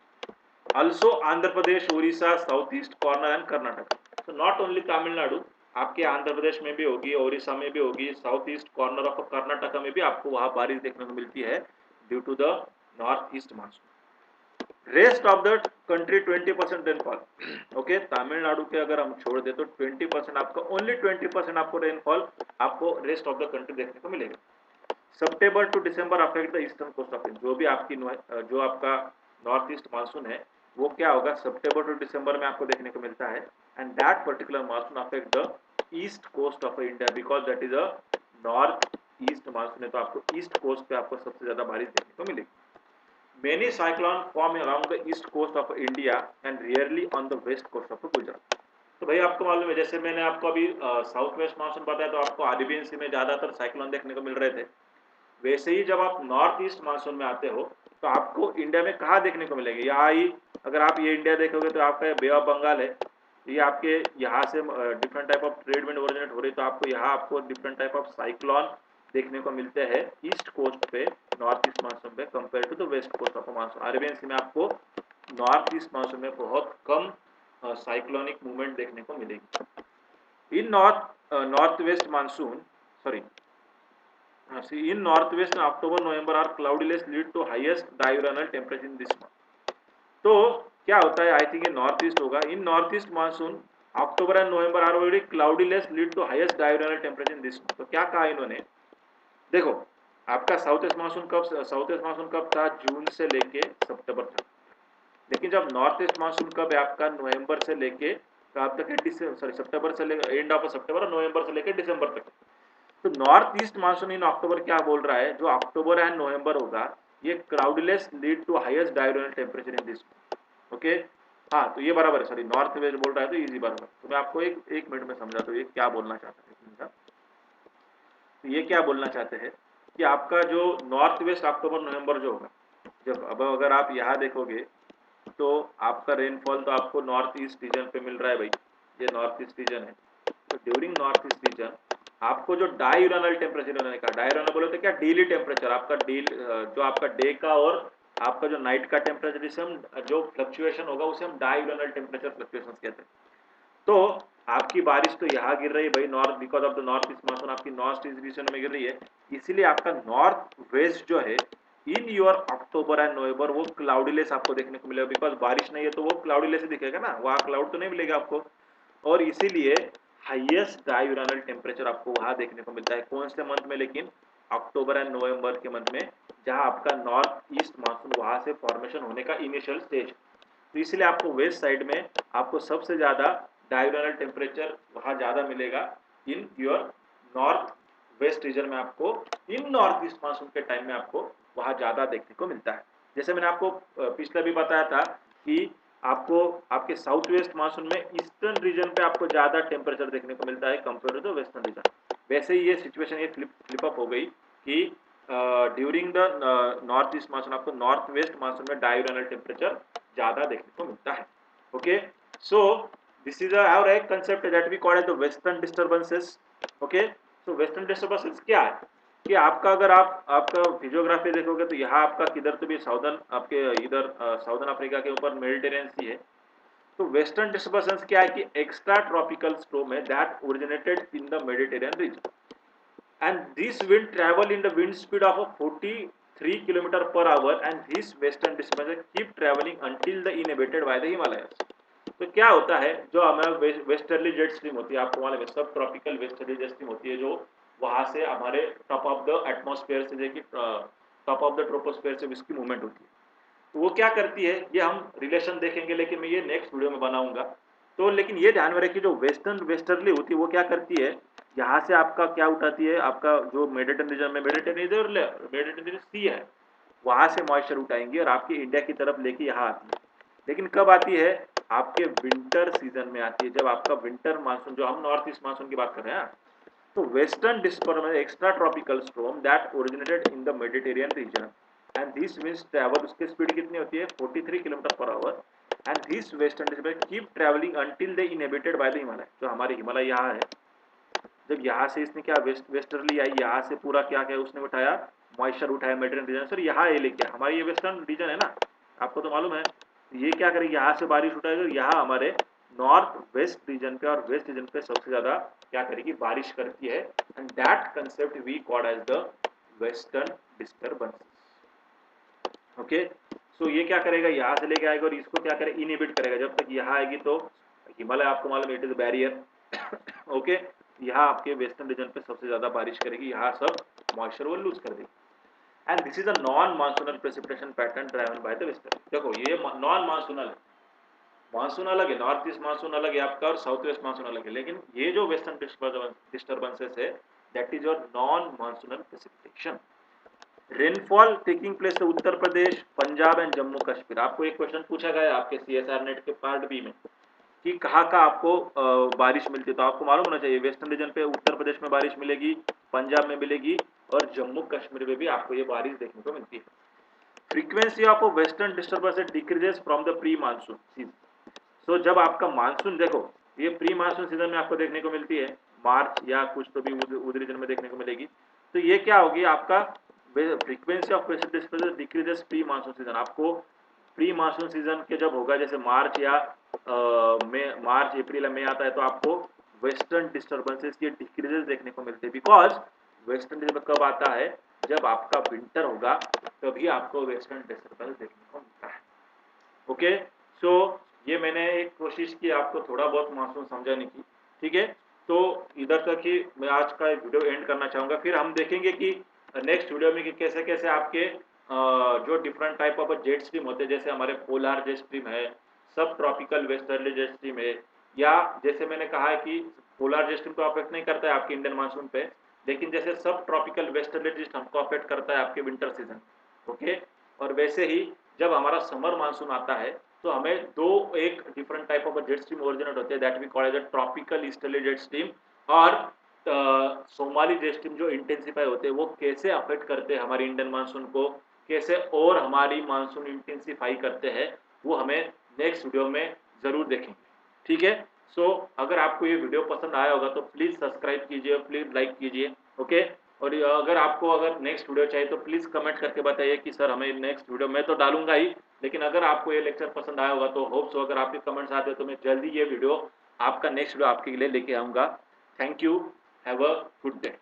Also Andhra Pradesh, Orissa, south east corner and Karnataka. तो नॉट ओनली तमिलनाडु, आपके आंध्र प्रदेश में भी होगी, उड़ीसा में भी होगी, south east corner of Karnataka में भी आपको वहाँ बारिश देखने को मिलती है due to the north east monsoon. Rest of the country 20% rainfall. Okay, Tamil Nadu के अगर हम छोड़ दे तो 20% आपको, ओनली 20% आपको रेनफॉल आपको रेस्ट ऑफ द कंट्री देखने को मिलेगा। September to December affect the eastern coast of India. जो भी आपकी जो आपका नॉर्थ ईस्ट मानसून है वो क्या होगा? सितंबर टू दिसंबर में आपको देखने को मिलता है, and that particular monsoon affect the east coast of India because that is a north east monsoon है, तो आपको ईस्ट कोस्ट पे आपको सबसे ज्यादा बारिश देखने को मिलेगी। Many cyclone form around the east coast of India and rarely on the west coast of Gujarat. तो भाई आपको मालूम है, जैसे मैंने आपको अभी साउथ वेस्ट मानसून बताया, तो आपको अरेबियन सी में ज्यादातर साइक्लोन देखने को मिल रहे थे। वैसे ही जब आप नॉर्थ ईस्ट मानसून में आते हो तो आपको इंडिया में कहाँ देखने को मिलेंगे, यहाँ ही अगर आप ये इंडिया देखोगे तो आपका बे ऑफ बंगाल है, ये आपके यहाँ से different type of trade wind originate हो रही, तो आपको यहाँ आपको डिफरेंट टाइप ऑफ साइक्लोन देखने को मिलते हैं ईस्ट कोस्ट पे, नॉर्थ ईस्ट मानसून पे compare to the west coast of monsoon. Arabian सी में आपको नॉर्थ ईस्ट मानसून में बहुत कम साइक्लोनिक मूवमेंट देखने को मिलेगी। In north west monsoon, sorry, in northwest October November are cloudless lead to highest diurnal temperature in this month। तो क्या होता है, आई थिंक ये नॉर्थ ईस्ट होगा। In north east monsoon October and November are very cloudless lead to highest diurnal temperature in this. तो क्या कहा इन्होंने, देखो आपका साउथ ईस्ट मानसून कब था, जून से लेके सितंबर तक, लेकिन जब नॉर्थ ईस्ट मानसून कब है आपका, नवंबर से लेके कब तक है, सितंबर से लेकर एंड ऑफ सितंबर और नवंबर से लेकर दिसंबर तक। तो नॉर्थ ईस्ट मानसून इन अक्टूबर क्या बोल रहा है, जो अक्टूबर एंड नवंबर होगा ये cloudless lead to highest diurnal temperature in this. Okay, हाँ तो ये बराबर है, सॉरी नॉर्थ वेस्ट बोल रहा है तो इजी बराबर। तो मैं आपको एक मिनट में समझाता हूँ ये क्या बोलना चाहता है। तो ये क्या बोलना चाहते हैं कि आपका जो नॉर्थ वेस्ट अक्टूबर नवंबर जो होगा, जब अब अगर आप यहाँ देखोगे तो आपका रेनफॉल तो आपको नॉर्थ ईस्ट रीजन पे मिल रहा है भाई, ये नॉर्थ ईस्ट रीजन है। तो ड्यूरिंग नॉर्थ ईस्ट रीजन आपको जो डायurnal टेम्परेचर उन्होंने कहा, डायurnal बोले तो क्या, डेली टेम्परेचर आपका जो आपका डे का और आपका जो नाइट का टेम्परेचर, जिसे हम जो फ्लक्चुएशन होगा उसे हम डायurnal टेम्परेचर फ्लक्चुएशन कहते हैं। तो आपकी बारिश तो यहाँ गिर रही है भाई, north because of the north east monsoon आपकी नॉर्थ ईस्ट रीजन में गिर रही है, इसीलिए आपका नॉर्थ वेस्ट जो है इन योर अक्टूबर एंड नवंबर वो क्लाउडीलेस आपको देखने को मिलेगा, बिकॉज बारिश नहीं है तो वो क्लाउडीलेस ही दिखेगा ना, वहाँ क्लाउड तो नहीं मिलेगा आपको, और इसीलिए हाईएस्ट डायurnal टेम्परेचर आपको वहां देखने को मिलता है। कौन से मंथ में, लेकिन अक्टूबर एंड नवंबर के मंथ में, जहां आपका नॉर्थ ईस्ट मानसून वहां से फॉर्मेशन होने का इनिशियल स्टेज। तो इसलिए आपको वेस्ट साइड में आपको सबसे ज्यादा डायurnal टेम्परेचर वहां ज्यादा मिलेगा in your north west region में, आपको इन नॉर्थ ईस्ट मानसून के टाइम में आपको वहां ज्यादा देखने को मिलता है। जैसे मैंने आपको पिछले भी बताया था कि आपको आपके साउथ वेस्ट मानसून में ईस्टर्न रीजन पे आपको ज्यादा टेम्परेचर देखने को मिलता है compare to the western region. वैसे ही ये सिचुएशन ये फ्लिप अप हो गई कि during the north east monsoon आपको नॉर्थ वेस्ट मानसून में डायurnal टेम्परेचर ज्यादा देखने को मिलता है। Okay, so this is our एक concept that we call as the western disturbances. Okay, so western disturbances क्या है कि आपका अगर आप आपका फिजियोग्राफी देखोगे तो यहाँ आपका किधर तो भी साउदर्न आपके इधर साउदर्न अफ्रीका के ऊपर मेडिटेरियन सी है। तो वेस्टर्न डिस्टर्बेंस क्या है कि एक्स्ट्रा ट्रॉपिकल स्ट्रोम है that originated in the Mediterranean reason and this wind travel in the wind speed of a 43 km per hour and this western disturbance keep traveling until the inhabited by the Himalayas। तो क्या होता है, जो हमारे वेस्टर्ली जेट स्ट्रीम होती है, आपको मालूम है सब ट्रॉपिकल वेस्टर्ली जेट स्ट्रीम होती है, जो वहां से हमारे टॉप ऑफ द एटमॉस्फेयर से देखिए टॉप ऑफ द ट्रोपोस्फेयर से इसकी मूवमेंट होती है। तो वो क्या करती है, ये हम रिलेशन देखेंगे लेकिन मैं ये नेक्स्ट वीडियो में बनाऊंगा। तो लेकिन ये ध्यान में रखिए, जो वेस्टर्ली होती है वो क्या करती है, यहाँ से आपका क्या उठाती है, आपका जो मेडिटेरियन रीजन में मेडिटेरियन सी है वहां से मॉइस्चर उठाएंगी और आपके इंडिया की तरफ लेके यहाँ आती है। लेकिन कब आती है, आपके विंटर सीजन में आती है, जब आपका विंटर मानसून, जो हम नॉर्थ ईस्ट मानसून की बात कर रहे हैं। तो western disturbance extra tropical storm that originated in the Mediterranean reason and this winds travel, उसकी स्पीड कितनी होती है 43 kilometre per hour and this western disturbance keep travelling until they inhabited by the Himalaya. जो हमारे हिमालय यहाँ है, जब यहाँ से इसने क्या वेस्टर्ली आई, यहाँ से पूरा क्या क्या उसने उठाया, मॉइस्चर उठाया मेडिटेरियन रीजन सर, यहाँ ये लेके हमारी ये वेस्टर्न रीजन है ना, आपको तो मालूम है। ये क्या करेगी, यहाँ से बारिश उठाएगा, यहाँ हमारे नॉर्थ वेस्ट रीजन पे और वेस्ट रीजन पे सबसे ज्यादा क्या करेगी, बारिश करती है and that concept we called as the western disturbances. Okay, so ये क्या करेगा, यहाँ से लेके आएगा और इसको क्या करेगा, इनहिबिट करेगा। जब तक यहाँ आएगी तो हिमालय आपको मालूम इट इज बैरियर। ओके, यहाँ आपके वेस्टर्न रीजन पे सबसे ज्यादा बारिश करेगी, यहाँ सब मॉइस्चर वो लूज कर देगी and this is a non monsoonal precipitation pattern driven by the western. देखो ये नॉन मानसूनल है, मानसून अलग है, नॉर्थ ईस्ट मानसून अलग है आपका और साउथ वेस्ट मानसून अलग है, लेकिन ये जो वेस्टर्न डिस्टर्बेंसेस है that is your non monsoonal precipitation. Rainfall taking place है उत्तर प्रदेश, पंजाब एंड जम्मू कश्मीर। आपको एक क्वेश्चन पूछा गया आपके सीएसआर नेट के पार्ट बी में कि कहाँ का आपको बारिश मिलती है, तो आपको मालूम होना चाहिए वेस्टर्न रीजन पे उत्तर प्रदेश में बारिश मिलेगी, पंजाब में मिलेगी और जम्मू कश्मीर में भी आपको ये बारिश देखने को मिलती है। Frequency of western disturbance decreases from the pre monsoon season. So जब आपका मानसून देखो, ये प्री मानसून सीजन में आपको देखने को मिलती है, मार्च या कुछ तो भी उस रीजन में देखने को मिलेगी। तो ये क्या होगी आपका frequency of western disturbance decreases pre monsoon season. आपको प्री मानसून सीजन के जब होगा, जैसे मार्च या मार्च अप्रैल या मई आता है, तो आपको वेस्टर्न डिस्टर्बेंसेस के डिक्रीजेस देखने को मिलते हैं। बिकॉज वेस्टर्न डिस्टर्बेंस कब आता है, जब आपका विंटर होगा तभी आपको वेस्टर्न डिस्टर्बेंस देखने को मिलता है। ओके, सो ये मैंने एक कोशिश की आपको थोड़ा बहुत मानसून समझाने की, ठीक है। तो इधर तक ही मैं आज का वीडियो एंड करना चाहूँगा। फिर हम देखेंगे कि नेक्स्ट वीडियो में कि कैसे कैसे आपके जो different type of jet stream होते हैं, जैसे हमारे पोलार जेट स्ट्रीम है, सब ट्रॉपिकल वेस्टर्ली जेट स्ट्रीम है, या जैसे मैंने कहा है कि पोलार जेट स्ट्रीम तो अफेक्ट नहीं करता है आपके इंडियन मानसून पे, लेकिन जैसे सब ट्रॉपिकल वेस्टर्ली जेट हमको अफेक्ट करता है आपके विंटर सीजन। ओके, और वैसे ही जब हमारा समर मानसून आता है तो हमें दो एक different type of jet stream originate होते हैं, that we call as a tropical easterly jet stream और सोमाली जेट स्ट्रीम जो इंटेंसिफाई होते हैं, वो कैसे अफेक्ट करते हैं हमारी इंडियन मानसून को, कैसे और हमारी मानसून इंटेंसिफाई करते हैं, वो हमें नेक्स्ट वीडियो में ज़रूर देखेंगे, ठीक है। सो अगर आपको ये वीडियो पसंद आया होगा तो प्लीज़ सब्सक्राइब कीजिए, प्लीज़ लाइक कीजिए, ओके। और अगर आपको अगर नेक्स्ट वीडियो चाहिए तो प्लीज़ कमेंट करके बताइए कि सर हमें नेक्स्ट वीडियो, मैं तो डालूंगा ही, लेकिन अगर आपको ये लेक्चर पसंद आया होगा तो होप सो अगर आपके कमेंट्स आते हैं तो मैं जल्दी ये वीडियो आपका नेक्स्ट वीडियो आपके लिए लेके आऊँगा। Thank you, have a good day.